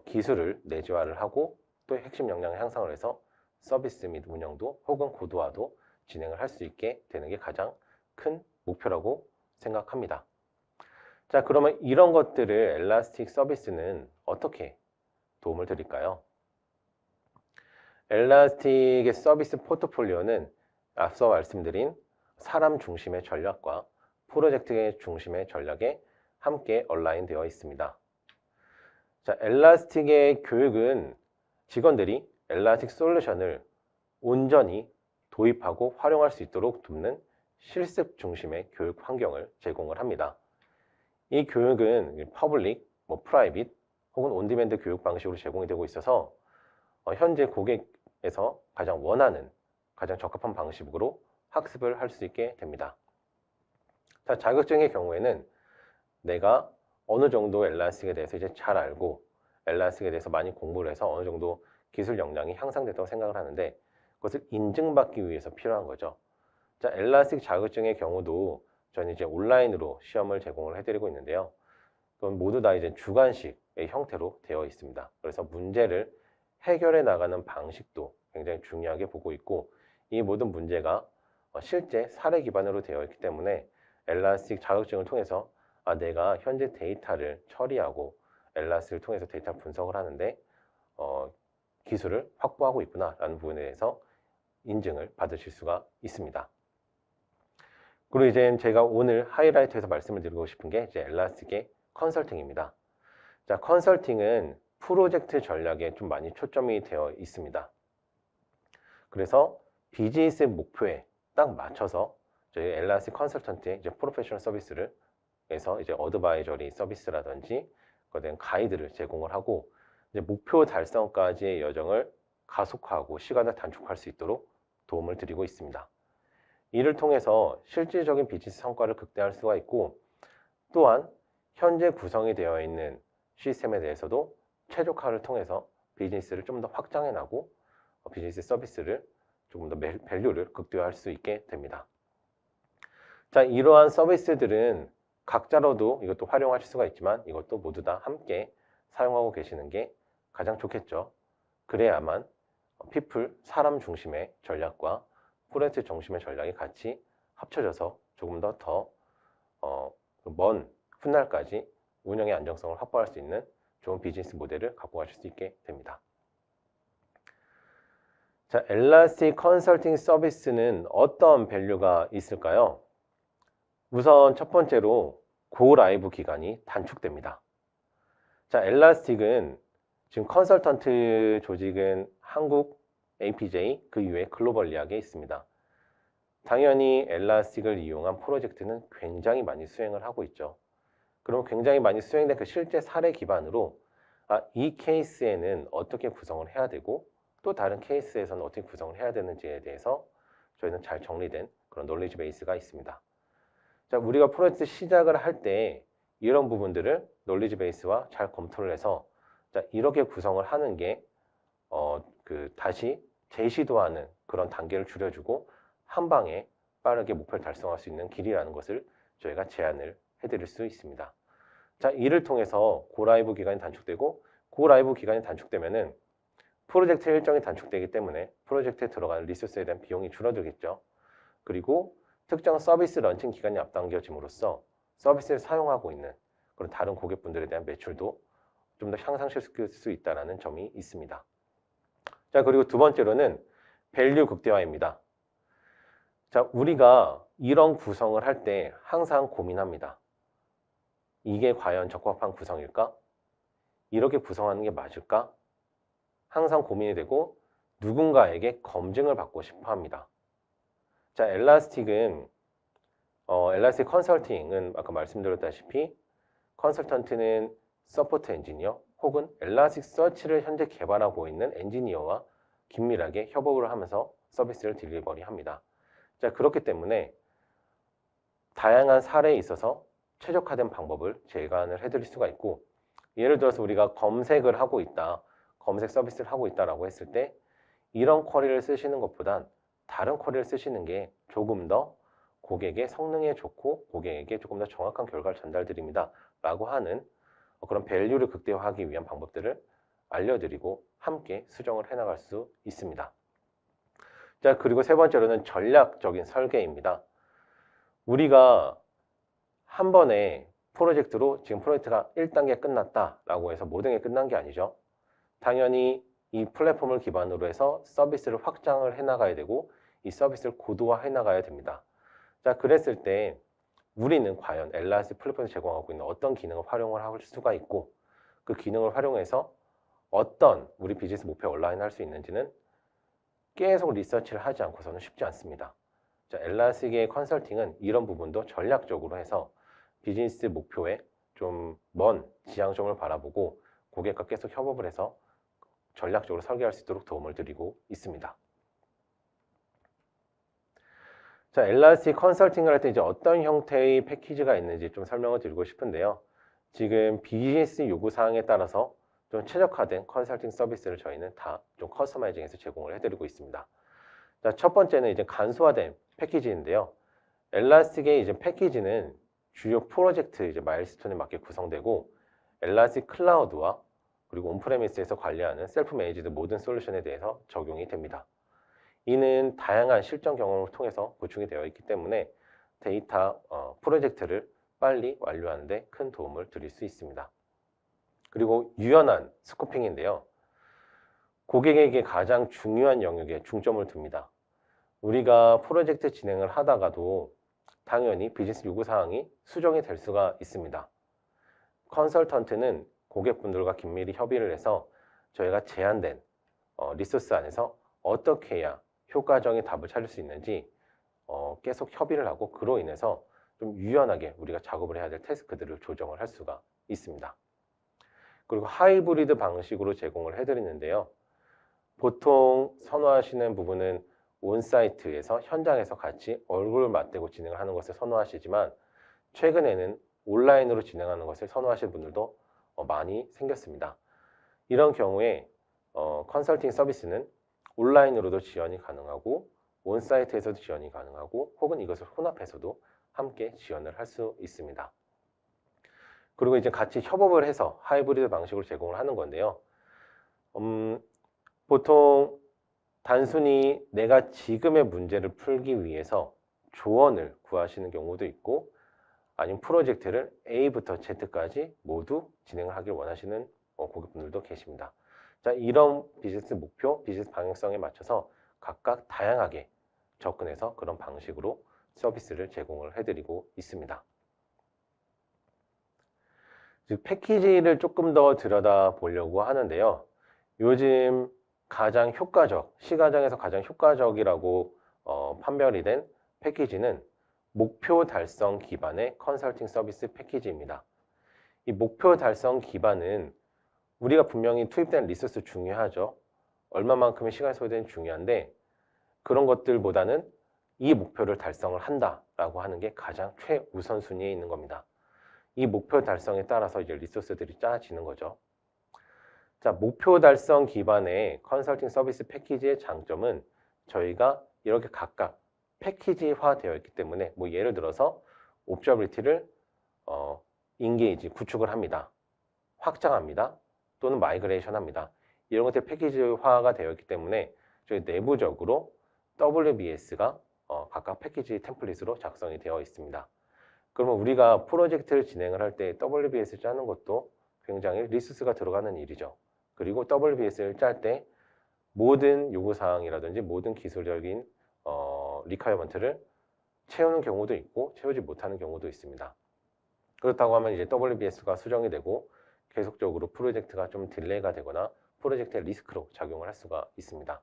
기술을 내재화를 하고 또 핵심 역량을 향상을 해서 서비스 및 운영도 혹은 고도화도 진행을 할 수 있게 되는 게 가장 큰 목표라고 생각합니다. 자, 그러면 이런 것들을 엘라스틱 서비스는 어떻게 도움을 드릴까요? 엘라스틱의 서비스 포트폴리오는 앞서 말씀드린 사람 중심의 전략과 프로젝트 중심의 전략에 함께 얼라인 되어 있습니다. 자, 엘라스틱의 교육은 직원들이 엘라스틱 솔루션을 온전히 도입하고 활용할 수 있도록 돕는 실습 중심의 교육 환경을 제공을 합니다. 이 교육은 퍼블릭, 프라이빗 혹은 온디맨드 교육 방식으로 제공이 되고 있어서 현재 고객에서 가장 원하는 가장 적합한 방식으로 학습을 할 수 있게 됩니다. 자, 자격증의 경우에는 내가 어느 정도 엘라스틱에 대해서 이제 잘 알고 엘라스틱에 대해서 많이 공부를 해서 어느 정도 기술 역량이 향상됐다고 생각을 하는데 그것을 인증받기 위해서 필요한 거죠. 자, 엘라스틱 자격증의 경우도 저는 이제 온라인으로 시험을 제공을 해드리고 있는데요. 그건 모두 다 이제 주관식의 형태로 되어 있습니다. 그래서 문제를 해결해 나가는 방식도 굉장히 중요하게 보고 있고 이 모든 문제가 실제 사례 기반으로 되어 있기 때문에 엘라스틱 자격증을 통해서 내가 현재 데이터를 처리하고 엘라스틱을 통해서 데이터 분석을 하는데 기술을 확보하고 있구나라는 부분에 대해서 인증을 받으실 수가 있습니다. 그리고 이제 제가 오늘 하이라이트해서 말씀을 드리고 싶은 게 이제 엘라스틱의 컨설팅입니다. 자, 컨설팅은 프로젝트 전략에 좀 많이 초점이 되어 있습니다. 그래서 비즈니스 목표에 딱 맞춰서 저희 엘라스틱 컨설턴트의 이제 프로페셔널 서비스를 해서 이제 어드바이저리 서비스라든지 그에 대한 가이드를 제공을 하고 이제 목표 달성까지의 여정을 가속화하고 시간을 단축할 수 있도록 도움을 드리고 있습니다. 이를 통해서 실질적인 비즈니스 성과를 극대화할 수가 있고 또한 현재 구성이 되어 있는 시스템에 대해서도 최적화를 통해서 비즈니스를 좀 더 확장해 나고 비즈니스 서비스를 조금 더 밸류를 극대화할 수 있게 됩니다. 자, 이러한 서비스들은 각자로도 이것도 활용하실 수가 있지만 이것도 모두 다 함께 사용하고 계시는 게 가장 좋겠죠. 그래야만 피플, 사람 중심의 전략과 프로젝트 중심의 전략이 같이 합쳐져서 조금 더 먼 훗날까지 운영의 안정성을 확보할 수 있는 좋은 비즈니스 모델을 갖고 가실 수 있게 됩니다. 자, 엘라스틱 컨설팅 서비스는 어떤 밸류가 있을까요? 우선 첫 번째로 고 라이브 기간이 단축됩니다. 자, 엘라스틱은 지금 컨설턴트 조직은 한국, APJ, 그 이외에 글로벌리하게 있습니다. 당연히 엘라스틱을 이용한 프로젝트는 굉장히 많이 수행을 하고 있죠. 그럼 굉장히 많이 수행된 그 실제 사례 기반으로 이 케이스에는 어떻게 구성을 해야 되고 또 다른 케이스에서는 어떻게 구성을 해야 되는지에 대해서 저희는 잘 정리된 그런 놀리지 베이스가 있습니다. 자, 우리가 프로젝트 시작을 할 때 이런 부분들을 놀리지 베이스와 잘 검토를 해서 자, 이렇게 구성을 하는 게 다시 재시도하는 그런 단계를 줄여주고 한 방에 빠르게 목표를 달성할 수 있는 길이라는 것을 저희가 제안을 해드릴 수 있습니다. 자, 이를 통해서 고라이브 기간이 단축되고 고라이브 기간이 단축되면은 프로젝트 일정이 단축되기 때문에 프로젝트에 들어가는 리소스에 대한 비용이 줄어들겠죠. 그리고 특정 서비스 런칭 기간이 앞당겨짐으로써 서비스를 사용하고 있는 그런 다른 고객분들에 대한 매출도 좀 더 향상시킬 수 있다는 점이 있습니다. 자, 그리고 두 번째로는 밸류 극대화입니다. 자, 우리가 이런 구성을 할 때 항상 고민합니다. 이게 과연 적합한 구성일까? 이렇게 구성하는 게 맞을까? 항상 고민이 되고 누군가에게 검증을 받고 싶어 합니다. 자, 엘라스틱 컨설팅은 아까 말씀드렸다시피 컨설턴트는 서포트 엔지니어 혹은 엘라스틱 서치를 현재 개발하고 있는 엔지니어와 긴밀하게 협업을 하면서 서비스를 딜리버리 합니다. 자, 그렇기 때문에 다양한 사례에 있어서 최적화된 방법을 제안을 해드릴 수가 있고, 예를 들어서 우리가 검색을 하고 있다, 검색 서비스를 하고 있다라고 했을 때 이런 쿼리를 쓰시는 것보단 다른 쿼리를 쓰시는 게 조금 더 고객의 성능에 좋고 고객에게 조금 더 정확한 결과를 전달드립니다 라고 하는 그런 밸류를 극대화하기 위한 방법들을 알려드리고 함께 수정을 해나갈 수 있습니다. 자, 그리고 세 번째로는 전략적인 설계입니다. 우리가 한 번에 프로젝트로 지금 프로젝트가 1단계 끝났다라고 해서 모든 게 끝난 게 아니죠. 당연히 이 플랫폼을 기반으로 해서 서비스를 확장을 해나가야 되고 이 서비스를 고도화해 나가야 됩니다. 자, 그랬을 때 우리는 과연 엘라스틱 플랫폼을 제공하고 있는 어떤 기능을 활용을 할 수가 있고 그 기능을 활용해서 어떤 우리 비즈니스 목표에 온라인할 수 있는지는 계속 리서치를 하지 않고서는 쉽지 않습니다. 자, 엘라스틱의 컨설팅은 이런 부분도 전략적으로 해서 비즈니스 목표에 좀 먼 지향점을 바라보고 고객과 계속 협업을 해서 전략적으로 설계할 수 있도록 도움을 드리고 있습니다. 자, 엘라스틱 컨설팅을 할 때 이제 어떤 형태의 패키지가 있는지 좀 설명을 드리고 싶은데요. 지금 비즈니스 요구사항에 따라서 좀 최적화된 컨설팅 서비스를 저희는 다 좀 커스터마이징해서 제공을 해드리고 있습니다. 자, 첫 번째는 이제 간소화된 패키지인데요. 엘라스틱의 이제 패키지는 주요 프로젝트 이제 마일스톤에 맞게 구성되고 엘라스틱 클라우드와 그리고 온프레미스에서 관리하는 셀프 매니지드 모든 솔루션에 대해서 적용이 됩니다. 이는 다양한 실전 경험을 통해서 구축이 되어 있기 때문에 데이터 프로젝트를 빨리 완료하는 데 큰 도움을 드릴 수 있습니다. 그리고 유연한 스코핑인데요. 고객에게 가장 중요한 영역에 중점을 둡니다. 우리가 프로젝트 진행을 하다가도 당연히 비즈니스 요구사항이 수정이 될 수가 있습니다. 컨설턴트는 고객분들과 긴밀히 협의를 해서 저희가 제한된 리소스 안에서 어떻게 해야 효과적인 답을 찾을 수 있는지 계속 협의를 하고 그로 인해서 좀 유연하게 우리가 작업을 해야 될 태스크들을 조정을 할 수가 있습니다. 그리고 하이브리드 방식으로 제공을 해드리는데요. 보통 선호하시는 부분은 온사이트에서 현장에서 같이 얼굴을 맞대고 진행을 하는 것을 선호하시지만 최근에는 온라인으로 진행하는 것을 선호하시는 분들도 많이 생겼습니다. 이런 경우에 컨설팅 서비스는 온라인으로도 지원이 가능하고 온사이트에서도 지원이 가능하고 혹은 이것을 혼합해서도 함께 지원을 할 수 있습니다. 그리고 이제 같이 협업을 해서 하이브리드 방식으로 제공을 하는 건데요. 보통 단순히 내가 지금의 문제를 풀기 위해서 조언을 구하시는 경우도 있고 아니면 프로젝트를 A부터 Z까지 모두 진행을 하길 원하시는 고객분들도 계십니다. 자, 이런 비즈니스 목표, 비즈니스 방향성에 맞춰서 각각 다양하게 접근해서 그런 방식으로 서비스를 제공을 해드리고 있습니다. 즉 패키지를 조금 더 들여다보려고 하는데요. 요즘 가장 효과적, 시가장에서 가장 효과적이라고 판별이 된 패키지는 목표 달성 기반의 컨설팅 서비스 패키지입니다. 이 목표 달성 기반은 우리가 분명히 투입된 리소스 중요하죠. 얼마만큼의 시간이 소요되는 중요한데 그런 것들보다는 이 목표를 달성을 한다라고 하는 게 가장 최우선순위에 있는 겁니다. 이 목표 달성에 따라서 이제 리소스들이 짜지는 거죠. 자, 목표 달성 기반의 컨설팅 서비스 패키지의 장점은 저희가 이렇게 각각 패키지화 되어 있기 때문에 뭐 예를 들어서 옵저비리티를 인게이지, 구축을 합니다. 확장합니다. 또는 마이그레이션 합니다. 이런 것들이 패키지화가 되어 있기 때문에 저희 내부적으로 WBS가 각각 패키지 템플릿으로 작성이 되어 있습니다. 그러면 우리가 프로젝트를 진행을 할 때 WBS를 짜는 것도 굉장히 리소스가 들어가는 일이죠. 그리고 WBS를 짤 때 모든 요구사항이라든지 모든 기술적인 리퀘어먼트를 채우는 경우도 있고 채우지 못하는 경우도 있습니다. 그렇다고 하면 이제 WBS가 수정이 되고 계속적으로 프로젝트가 좀 딜레이가 되거나 프로젝트의 리스크로 작용을 할 수가 있습니다.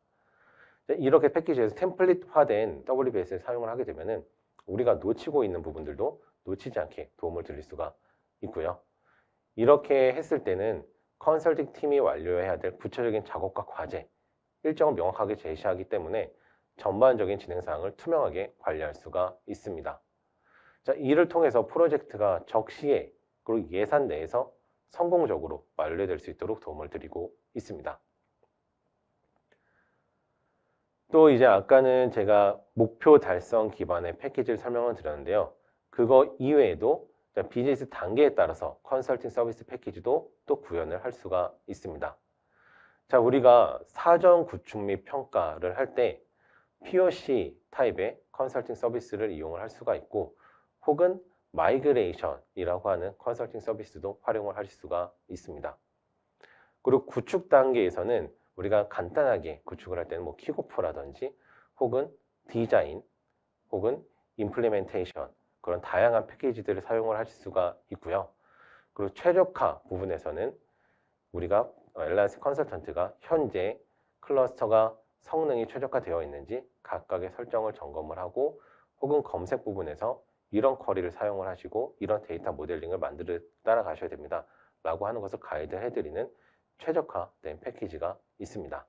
이렇게 패키지에서 템플릿화된 WBS를 사용을 하게 되면은 우리가 놓치고 있는 부분들도 놓치지 않게 도움을 드릴 수가 있고요. 이렇게 했을 때는 컨설팅 팀이 완료해야 될 구체적인 작업과 과제, 일정을 명확하게 제시하기 때문에 전반적인 진행 사항을 투명하게 관리할 수가 있습니다. 자, 이를 통해서 프로젝트가 적시에 그리고 예산 내에서 성공적으로 완료될 수 있도록 도움을 드리고 있습니다. 또 이제 아까는 제가 목표 달성 기반의 패키지를 설명을 드렸는데요. 그거 이외에도 비즈니스 단계에 따라서 컨설팅 서비스 패키지도 또 구현을 할 수가 있습니다. 자, 우리가 사전 구축 및 평가를 할 때 POC 타입의 컨설팅 서비스를 이용을 할 수가 있고 혹은 마이그레이션이라고 하는 컨설팅 서비스도 활용을 하실 수가 있습니다. 그리고 구축 단계에서는 우리가 간단하게 구축을 할 때는 뭐 킥오프라든지 혹은 디자인 혹은 임플리멘테이션 그런 다양한 패키지들을 사용을 하실 수가 있고요. 그리고 최적화 부분에서는 우리가 엘라이언스 컨설턴트가 현재 클러스터가 성능이 최적화되어 있는지 각각의 설정을 점검을 하고 혹은 검색 부분에서 이런 쿼리를 사용을 하시고 이런 데이터 모델링을 따라가셔야 됩니다 라고 하는 것을 가이드 해드리는 최적화된 패키지가 있습니다.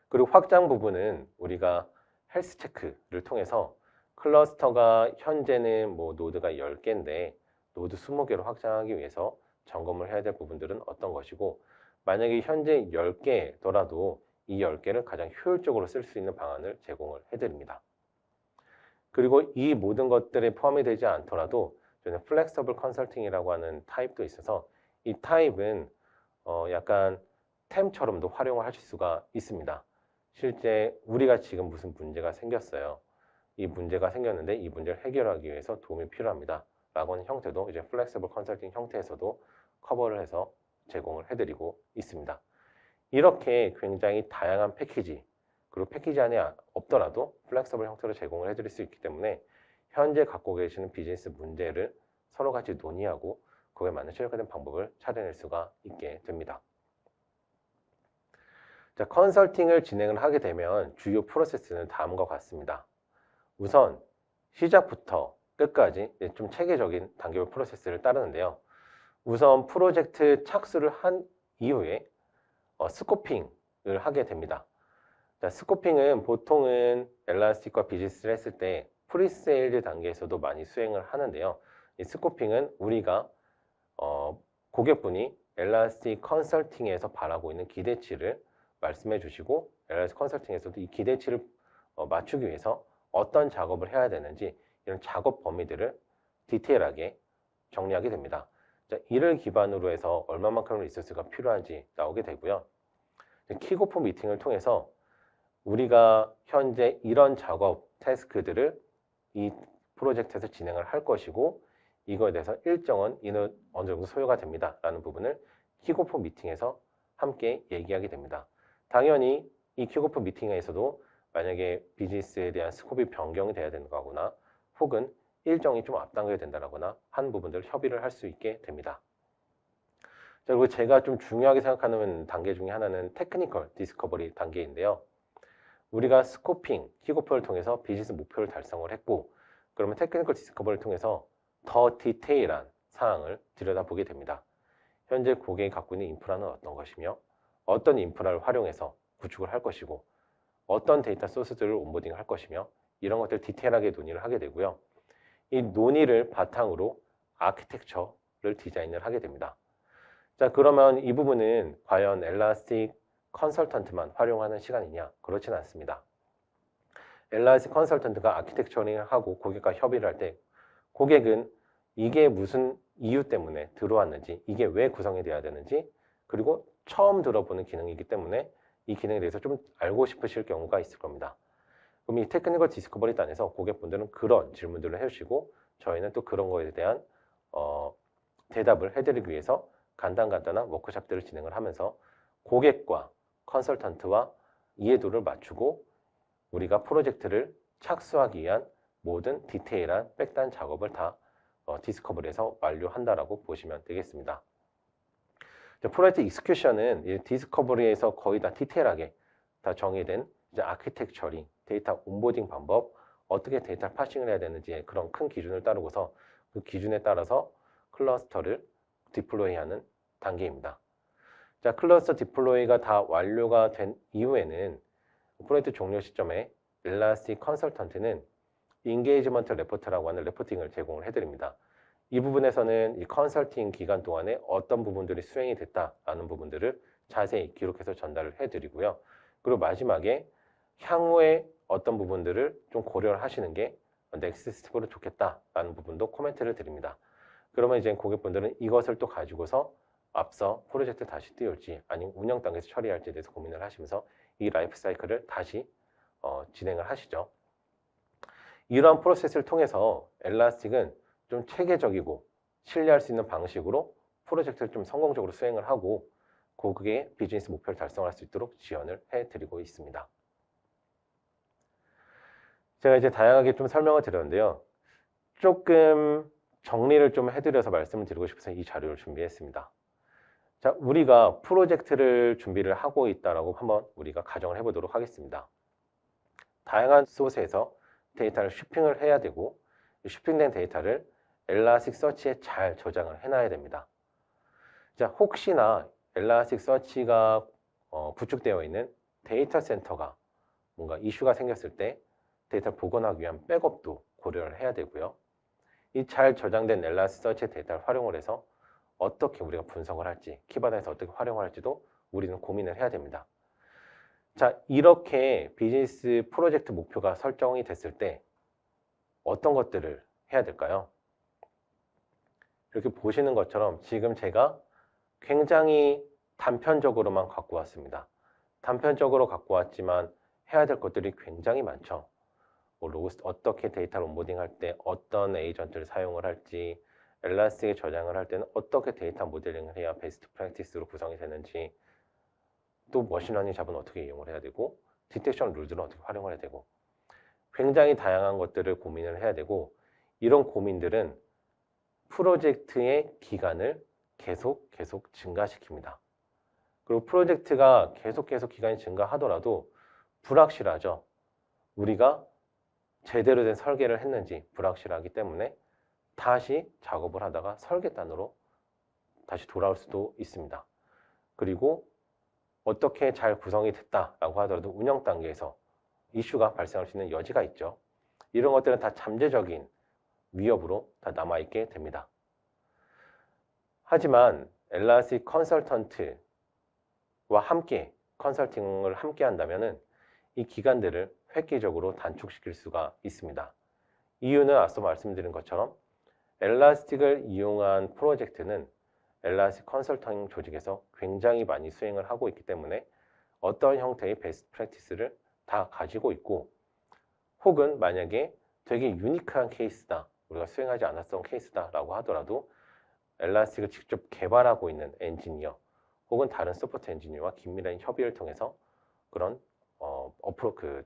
그리고 확장 부분은 우리가 헬스 체크를 통해서 클러스터가 현재는 뭐 노드가 10개인데 노드 20개로 확장하기 위해서 점검을 해야 될 부분들은 어떤 것이고 만약에 현재 10개더라도 이 10개를 가장 효율적으로 쓸 수 있는 방안을 제공을 해드립니다. 그리고 이 모든 것들이 포함이 되지 않더라도 저는 플렉서블 컨설팅이라고 하는 타입도 있어서 이 타입은 약간 템처럼도 활용을 하실 수가 있습니다. 실제 우리가 지금 무슨 문제가 생겼어요. 이 문제가 생겼는데 이 문제를 해결하기 위해서 도움이 필요합니다. 라고 하는 형태도 이제 플렉서블 컨설팅 형태에서도 커버를 해서 제공을 해드리고 있습니다. 이렇게 굉장히 다양한 패키지 그리고 패키지 안에 없더라도 플렉서블 형태로 제공을 해드릴 수 있기 때문에 현재 갖고 계시는 비즈니스 문제를 서로 같이 논의하고 그에 맞는 최적화된 방법을 찾아낼 수가 있게 됩니다. 자, 컨설팅을 진행을 하게 되면 주요 프로세스는 다음과 같습니다. 우선 시작부터 끝까지 좀 체계적인 단계별 프로세스를 따르는데요. 우선 프로젝트 착수를 한 이후에 스코핑을 하게 됩니다. 자, 스코핑은 보통은 엘라스틱과 비즈니스를 했을 때 프리세일즈 단계에서도 많이 수행을 하는데요. 이 스코핑은 우리가 고객분이 엘라스틱 컨설팅에서 바라고 있는 기대치를 말씀해 주시고 엘라스틱 컨설팅에서도 이 기대치를 맞추기 위해서 어떤 작업을 해야 되는지 이런 작업 범위들을 디테일하게 정리하게 됩니다. 자, 이를 기반으로 해서 얼마만큼의 리소스가 필요한지 나오게 되고요. 킥오프 미팅을 통해서 우리가 현재 이런 작업 태스크들을 이 프로젝트에서 진행을 할 것이고 이거에 대해서 일정은 어느 정도 소요가 됩니다 라는 부분을 킥오프 미팅에서 함께 얘기하게 됩니다. 당연히 이 킥오프 미팅에서도 만약에 비즈니스에 대한 스코프이 변경이 돼야 된다거나 혹은 일정이 좀 앞당겨야 된다거나 하는 부분들을 협의를 할 수 있게 됩니다. 자, 그리고 제가 좀 중요하게 생각하는 단계 중에 하나는 테크니컬 디스커버리 단계인데요. 우리가 스코핑, 킥오프를 통해서 비즈니스 목표를 달성을 했고 그러면 테크니컬 디스커버리를 통해서 더 디테일한 사항을 들여다보게 됩니다. 현재 고객이 갖고 있는 인프라는 어떤 것이며 어떤 인프라를 활용해서 구축을 할 것이고 어떤 데이터 소스들을 온보딩 할 것이며 이런 것들을 디테일하게 논의를 하게 되고요. 이 논의를 바탕으로 아키텍처를 디자인을 하게 됩니다. 자, 그러면 이 부분은 과연 엘라스틱 컨설턴트만 활용하는 시간이냐? 그렇진 않습니다. 엘라스틱 컨설턴트가 아키텍처링을 하고 고객과 협의를 할 때 고객은 이게 무슨 이유 때문에 들어왔는지 이게 왜 구성이 돼야 되는지 그리고 처음 들어보는 기능이기 때문에 이 기능에 대해서 좀 알고 싶으실 경우가 있을 겁니다. 그럼 이 테크니컬 디스커버리 단에서 고객분들은 그런 질문들을 해주시고 저희는 또 그런 거에 대한 대답을 해드리기 위해서 간단한 워크숍들을 진행을 하면서 고객과 컨설턴트와 이해도를 맞추고 우리가 프로젝트를 착수하기 위한 모든 디테일한 백단 작업을 다 디스커버리에서 완료한다라고 보시면 되겠습니다. 프로젝트 익스큐션은 이 디스커버리에서 거의 다 디테일하게 다 정의된 이제 아키텍처링, 데이터 온보딩 방법, 어떻게 데이터 파싱을 해야 되는지 그런 큰 기준을 따르고서 그 기준에 따라서 클러스터를 디플로이하는 단계입니다. 자, 클러스터 디플로이가 다 완료가 된 이후에는 프로젝트 종료 시점에 엘라스틱 컨설턴트는 인게이지먼트 레포트라고 하는 레포팅을 제공을 해드립니다. 이 부분에서는 이 컨설팅 기간 동안에 어떤 부분들이 수행이 됐다라는 부분들을 자세히 기록해서 전달을 해드리고요. 그리고 마지막에 향후에 어떤 부분들을 좀 고려를 하시는 게 넥스트 스텝으로 좋겠다라는 부분도 코멘트를 드립니다. 그러면 이제 고객분들은 이것을 또 가지고서 앞서 프로젝트 다시 띄울지 아니면 운영 단계에서 처리할지에 대해서 고민을 하시면서 이 라이프 사이클을 다시 진행을 하시죠. 이러한 프로세스를 통해서 엘라스틱은 좀 체계적이고 신뢰할 수 있는 방식으로 프로젝트를 좀 성공적으로 수행을 하고 고객의 비즈니스 목표를 달성할 수 있도록 지원을 해드리고 있습니다. 제가 이제 다양하게 좀 설명을 드렸는데요. 조금 정리를 좀 해드려서 말씀을 드리고 싶어서 이 자료를 준비했습니다. 자, 우리가 프로젝트를 준비를 하고 있다라고 한번 우리가 가정을 해보도록 하겠습니다. 다양한 소스에서 데이터를 슈핑을 해야 되고 슈핑된 데이터를 엘라스틱서치에 잘 저장을 해놔야 됩니다. 자, 혹시나 엘라스틱서치가 구축되어 있는 데이터 센터가 뭔가 이슈가 생겼을 때 데이터를 복원하기 위한 백업도 고려를 해야 되고요. 이 잘 저장된 엘라스틱서치 데이터를 활용을 해서 어떻게 우리가 분석을 할지, 키바다에서 어떻게 활용을 할지도 우리는 고민을 해야 됩니다. 자, 이렇게 비즈니스 프로젝트 목표가 설정이 됐을 때 어떤 것들을 해야 될까요? 이렇게 보시는 것처럼 지금 제가 굉장히 단편적으로만 갖고 왔습니다. 단편적으로 갖고 왔지만 해야 될 것들이 굉장히 많죠. 어떻게 데이터를 온보딩 할 때 어떤 에이전트를 사용을 할지, 엘라스틱에 저장을 할 때는 어떻게 데이터 모델링을 해야 베스트 프랙티스로 구성이 되는지, 또 머신러닝 잡은 어떻게 이용을 해야 되고, 디텍션 룰들은 어떻게 활용을 해야 되고, 굉장히 다양한 것들을 고민을 해야 되고, 이런 고민들은 프로젝트의 기간을 계속 증가시킵니다. 그리고 프로젝트가 계속 기간이 증가하더라도 불확실하죠. 우리가 제대로 된 설계를 했는지 불확실하기 때문에 다시 작업을 하다가 설계단으로 다시 돌아올 수도 있습니다. 그리고 어떻게 잘 구성이 됐다라고 하더라도 운영 단계에서 이슈가 발생할 수 있는 여지가 있죠. 이런 것들은 다 잠재적인 위협으로 다 남아있게 됩니다. 하지만 엘라스틱 컨설턴트와 함께 컨설팅을 함께 한다면 이 기간들을 획기적으로 단축시킬 수가 있습니다. 이유는 앞서 말씀드린 것처럼 엘라스틱을 이용한 프로젝트는 엘라스틱 컨설팅 조직에서 굉장히 많이 수행을 하고 있기 때문에 어떤 형태의 베스트 프랙티스를 다 가지고 있고, 혹은 만약에 되게 유니크한 케이스다, 우리가 수행하지 않았던 케이스다 라고 하더라도 엘라스틱을 직접 개발하고 있는 엔지니어 혹은 다른 서포트 엔지니어와 긴밀한 협의를 통해서 그런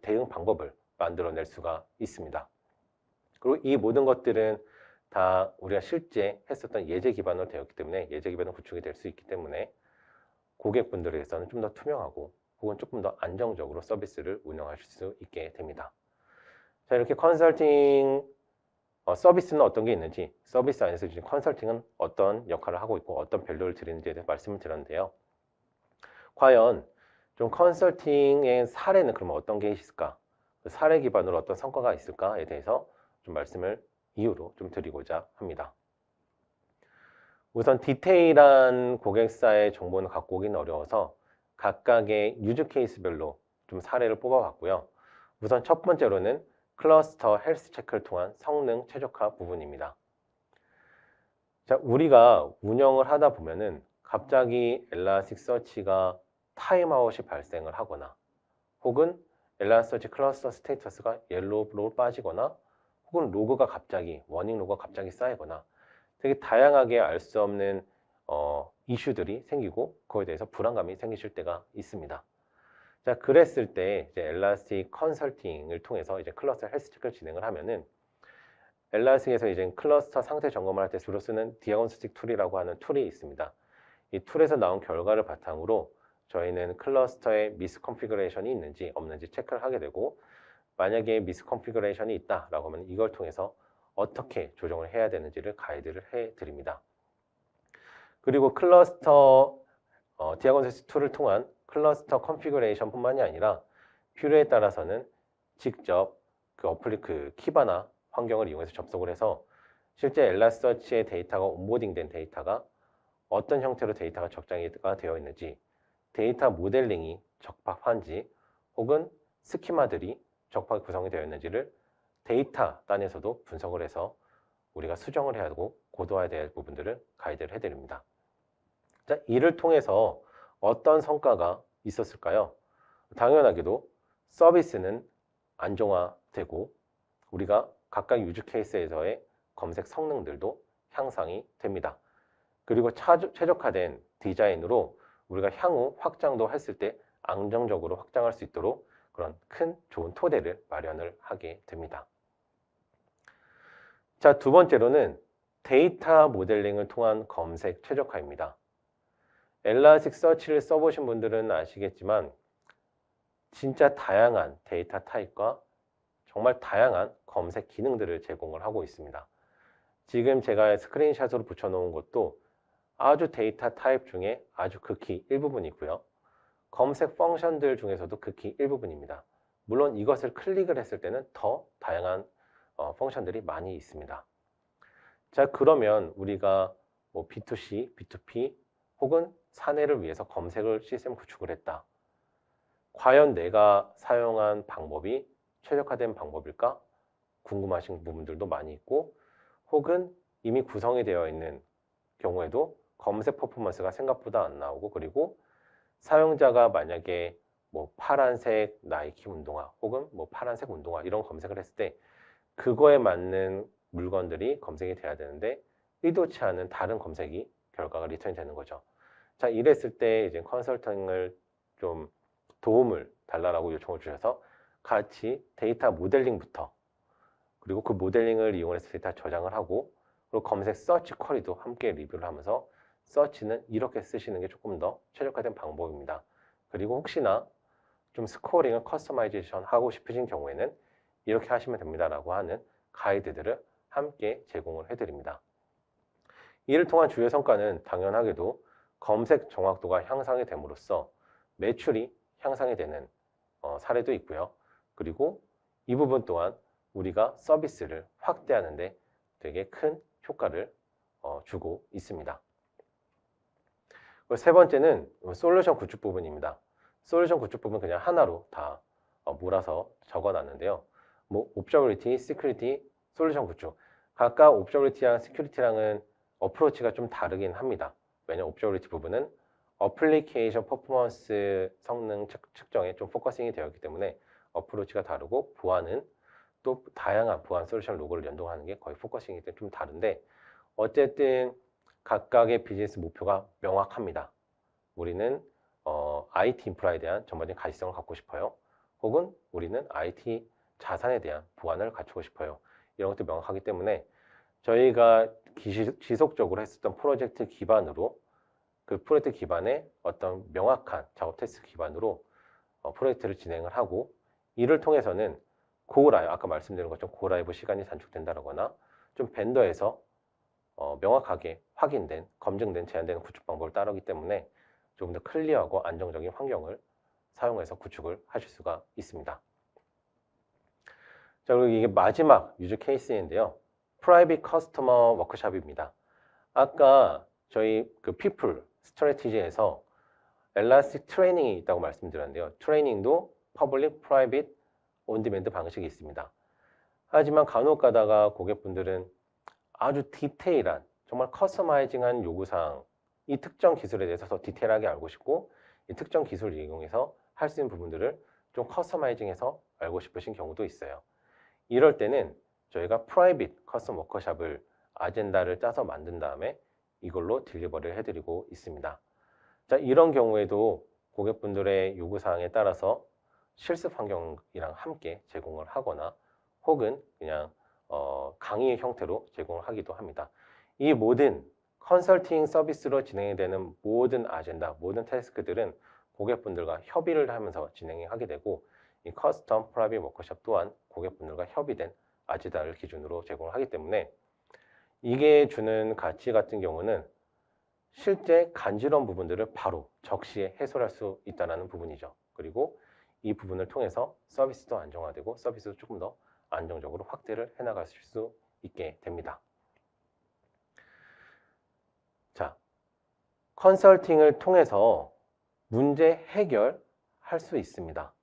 대응 방법을 만들어낼 수가 있습니다. 그리고 이 모든 것들은 다 우리가 실제 했었던 예제 기반으로 되었기 때문에 예제 기반으로 구축이 될 수 있기 때문에 고객분들에게서는 좀 더 투명하고 혹은 조금 더 안정적으로 서비스를 운영하실 수 있게 됩니다. 자, 이렇게 컨설팅 서비스는 어떤 게 있는지, 서비스 안에서 지금 컨설팅은 어떤 역할을 하고 있고 어떤 밸류를 드리는지에 대해서 말씀을 드렸는데요. 과연 좀 컨설팅의 사례는 그러면 어떤 게 있을까? 그 사례 기반으로 어떤 성과가 있을까에 대해서 좀 말씀을 이유로 좀 드리고자 합니다. 우선 디테일한 고객사의 정보는 갖고 오기는 어려워서 각각의 유즈 케이스별로 좀 사례를 뽑아봤고요. 우선 첫 번째로는 클러스터 헬스 체크를 통한 성능 최적화 부분입니다. 자, 우리가 운영을 하다 보면은 갑자기 엘라스틱서치가 타임아웃이 발생을 하거나 혹은 엘라스틱서치 클러스터 스테이터스가 옐로우로 빠지거나 혹은 로그가 갑자기 워닝 로그가 갑자기 쌓이거나 되게 다양하게 알 수 없는 이슈들이 생기고 그거에 대해서 불안감이 생기실 때가 있습니다. 자, 그랬을 때 이제 엘라스틱 컨설팅을 통해서 이제 클러스터 헬스 체크를 진행을 하면은 엘라스틱에서 이제 클러스터 상태 점검을 할 때 주로 쓰는 디아그노스틱 툴이라고 하는 툴이 있습니다. 이 툴에서 나온 결과를 바탕으로 저희는 클러스터에 미스 컨피그레이션이 있는지 없는지 체크를 하게 되고, 만약에 미스 컨피그레이션이 있다라고 하면 이걸 통해서 어떻게 조정을 해야 되는지를 가이드를 해 드립니다. 그리고 클러스터 디아그노스틱 툴을 통한 클러스터 컨피그레이션 뿐만이 아니라 필요에 따라서는 직접 그 키바나 환경을 이용해서 접속을 해서 실제 엘라스터치의 데이터가 온보딩된 데이터가 어떤 형태로 데이터가 적장이가 되어 있는지, 데이터 모델링이 적합한지, 혹은 스키마들이 적합하게 구성이 되어 있는지를 데이터 단에서도 분석을 해서 우리가 수정을 해야 하고 고도화해야 될 부분들을 가이드를 해드립니다. 자, 이를 통해서 어떤 성과가 있었을까요? 당연하게도 서비스는 안정화되고 우리가 각각 유즈 케이스에서의 검색 성능들도 향상이 됩니다. 그리고 최적화된 디자인으로 우리가 향후 확장도 했을 때 안정적으로 확장할 수 있도록 그런 큰 좋은 토대를 마련을 하게 됩니다. 자, 두 번째로는 데이터 모델링을 통한 검색 최적화입니다. 엘라스틱 서치를 써보신 분들은 아시겠지만 진짜 다양한 데이터 타입과 정말 다양한 검색 기능들을 제공을 하고 있습니다. 지금 제가 스크린샷으로 붙여놓은 것도 아주 데이터 타입 중에 아주 극히 일부분이고요. 검색 펑션들 중에서도 극히 일부분입니다. 물론 이것을 클릭을 했을 때는 더 다양한 펑션들이 많이 있습니다. 자, 그러면 우리가 뭐 B2C, B2P 혹은 사내를 위해서 검색을 시스템 구축을 했다. 과연 내가 사용한 방법이 최적화된 방법일까? 궁금하신 부분들도 많이 있고, 혹은 이미 구성이 되어 있는 경우에도 검색 퍼포먼스가 생각보다 안 나오고, 그리고 사용자가 만약에 뭐 파란색 나이키 운동화 혹은 뭐 파란색 운동화 이런 검색을 했을 때 그거에 맞는 물건들이 검색이 돼야 되는데 의도치 않은 다른 검색이 결과가 리턴이 되는 거죠. 자, 이랬을 때 이제 컨설팅을 좀 도움을 달라고 요청을 주셔서 같이 데이터 모델링부터, 그리고 그 모델링을 이용해서 데이터 저장을 하고, 그리고 검색 서치 쿼리도 함께 리뷰를 하면서 서치는 이렇게 쓰시는 게 조금 더 최적화된 방법입니다. 그리고 혹시나 좀 스코어링을 커스터마이제이션 하고 싶으신 경우에는 이렇게 하시면 됩니다라고 하는 가이드들을 함께 제공을 해드립니다. 이를 통한 주요 성과는 당연하게도 검색 정확도가 향상이 됨으로써 매출이 향상이 되는 사례도 있고요. 그리고 이 부분 또한 우리가 서비스를 확대하는 데 되게 큰 효과를 주고 있습니다. 세 번째는 솔루션 구축 부분입니다. 솔루션 구축 부분 그냥 하나로 다 몰아서 적어놨는데요. 뭐 옵저버리티, 시큐리티, 솔루션 구축, 각각 옵저버리티랑 시큐리티랑은 어프로치가 좀 다르긴 합니다. 왜냐면 옵저버리티 부분은 어플리케이션 퍼포먼스 성능 측정에 좀 포커싱이 되어 있기 때문에 어프로치가 다르고, 보안은 또 다양한 보안 솔루션 로고를 연동하는 게 거의 포커싱이 좀 다른데, 어쨌든 각각의 비즈니스 목표가 명확합니다. 우리는 IT 인프라에 대한 전반적인 가시성을 갖고 싶어요. 혹은 우리는 IT 자산에 대한 보안을 갖추고 싶어요. 이런 것도 명확하기 때문에 저희가 지속적으로 했었던 프로젝트 기반으로, 그 프로젝트 기반의 어떤 명확한 작업 테스트 기반으로 프로젝트를 진행을 하고, 이를 통해서는 고라이브, 아까 말씀드린 것처럼 고라이브 시간이 단축된다거나 좀 벤더에서 명확하게 확인된, 검증된, 제한되는 구축 방법을 따르기 때문에 조금 더 클리어하고 안정적인 환경을 사용해서 구축을 하실 수가 있습니다. 자, 그리고 이게 마지막 유즈 케이스인데요. 프라이빗 커스터머 워크샵입니다. 아까 저희 그 피플 스트래티지에서 엘라스틱 트레이닝이 있다고 말씀드렸는데요. 트레이닝도 퍼블릭, 프라이빗, 온디맨드 방식이 있습니다. 하지만 간혹 가다가 고객분들은 아주 디테일한, 정말 커스터마이징한 요구사항, 이 특정 기술에 대해서 더 디테일하게 알고 싶고, 이 특정 기술을 이용해서 할 수 있는 부분들을 좀 커스터마이징해서 알고 싶으신 경우도 있어요. 이럴 때는 저희가 프라이빗 커스텀 워크샵을 아젠다를 짜서 만든 다음에 이걸로 딜리버리를 해드리고 있습니다. 자, 이런 경우에도 고객분들의 요구사항에 따라서 실습 환경이랑 함께 제공을 하거나 혹은 그냥 강의 형태로 제공을 하기도 합니다. 이 모든 컨설팅 서비스로 진행이 되는 모든 아젠다, 모든 태스크들은 고객분들과 협의를 하면서 진행이 하게 되고, 이 커스텀 프라이빗 워크숍 또한 고객분들과 협의된 아젠다를 기준으로 제공을 하기 때문에 이게 주는 가치 같은 경우는 실제 간지러운 부분들을 바로 적시에 해소할 수 있다는 부분이죠. 그리고 이 부분을 통해서 서비스도 안정화되고 서비스도 조금 더 안정적으로 확대를 해나가실 수 있게 됩니다. 자, 컨설팅을 통해서 문제 해결할 수 있습니다.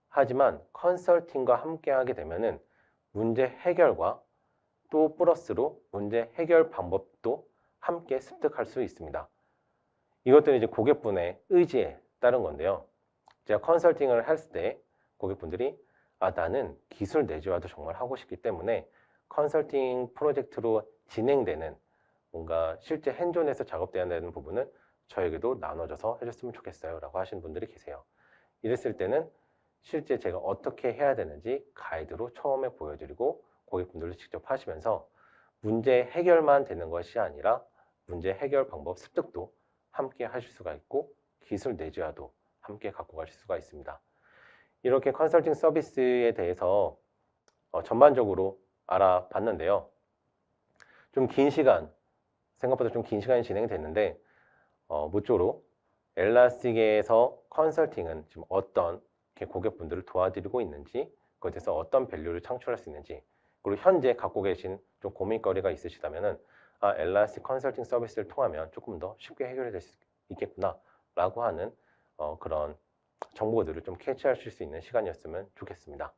하지만 컨설팅과 함께 하게 되면은 문제 해결과 또 플러스로 문제 해결 방법도 함께 습득할 수 있습니다. 이것들은 이제 고객분의 의지에 따른 건데요. 제가 컨설팅을 했을 때 고객분들이 나는 기술 내재화도 정말 하고 싶기 때문에 컨설팅 프로젝트로 진행되는 뭔가 실제 핸즈온에서 작업돼야 되는 부분은 저에게도 나눠줘서 해줬으면 좋겠어요 라고 하시는 분들이 계세요. 이랬을 때는 실제 제가 어떻게 해야 되는지 가이드로 처음에 보여드리고 고객분들도 직접 하시면서 문제 해결만 되는 것이 아니라 문제 해결 방법 습득도 함께 하실 수가 있고 기술 내재화도 함께 갖고 가실 수가 있습니다. 이렇게 컨설팅 서비스에 대해서 전반적으로 알아봤는데요. 좀 긴 시간, 생각보다 좀 긴 시간이 진행이 됐는데 모쪼록 엘라스틱에서 컨설팅은 지금 어떤 고객분들을 도와드리고 있는지, 그것에 대해서 어떤 밸류를 창출할 수 있는지, 그리고 현재 갖고 계신 좀 고민거리가 있으시다면은 엘라스틱 컨설팅 서비스를 통하면 조금 더 쉽게 해결이 될 수 있겠구나 라고 하는 그런 정보들을 좀 캐치하실 수 있는 시간이었으면 좋겠습니다.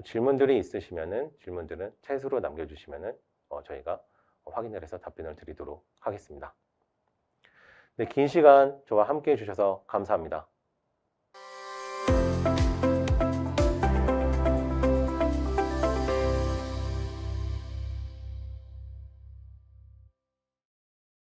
질문들이 있으시면은 질문들은 챗으로 남겨주시면은 저희가 확인을 해서 답변을 드리도록 하겠습니다. 네, 긴 시간 저와 함께 해주셔서 감사합니다.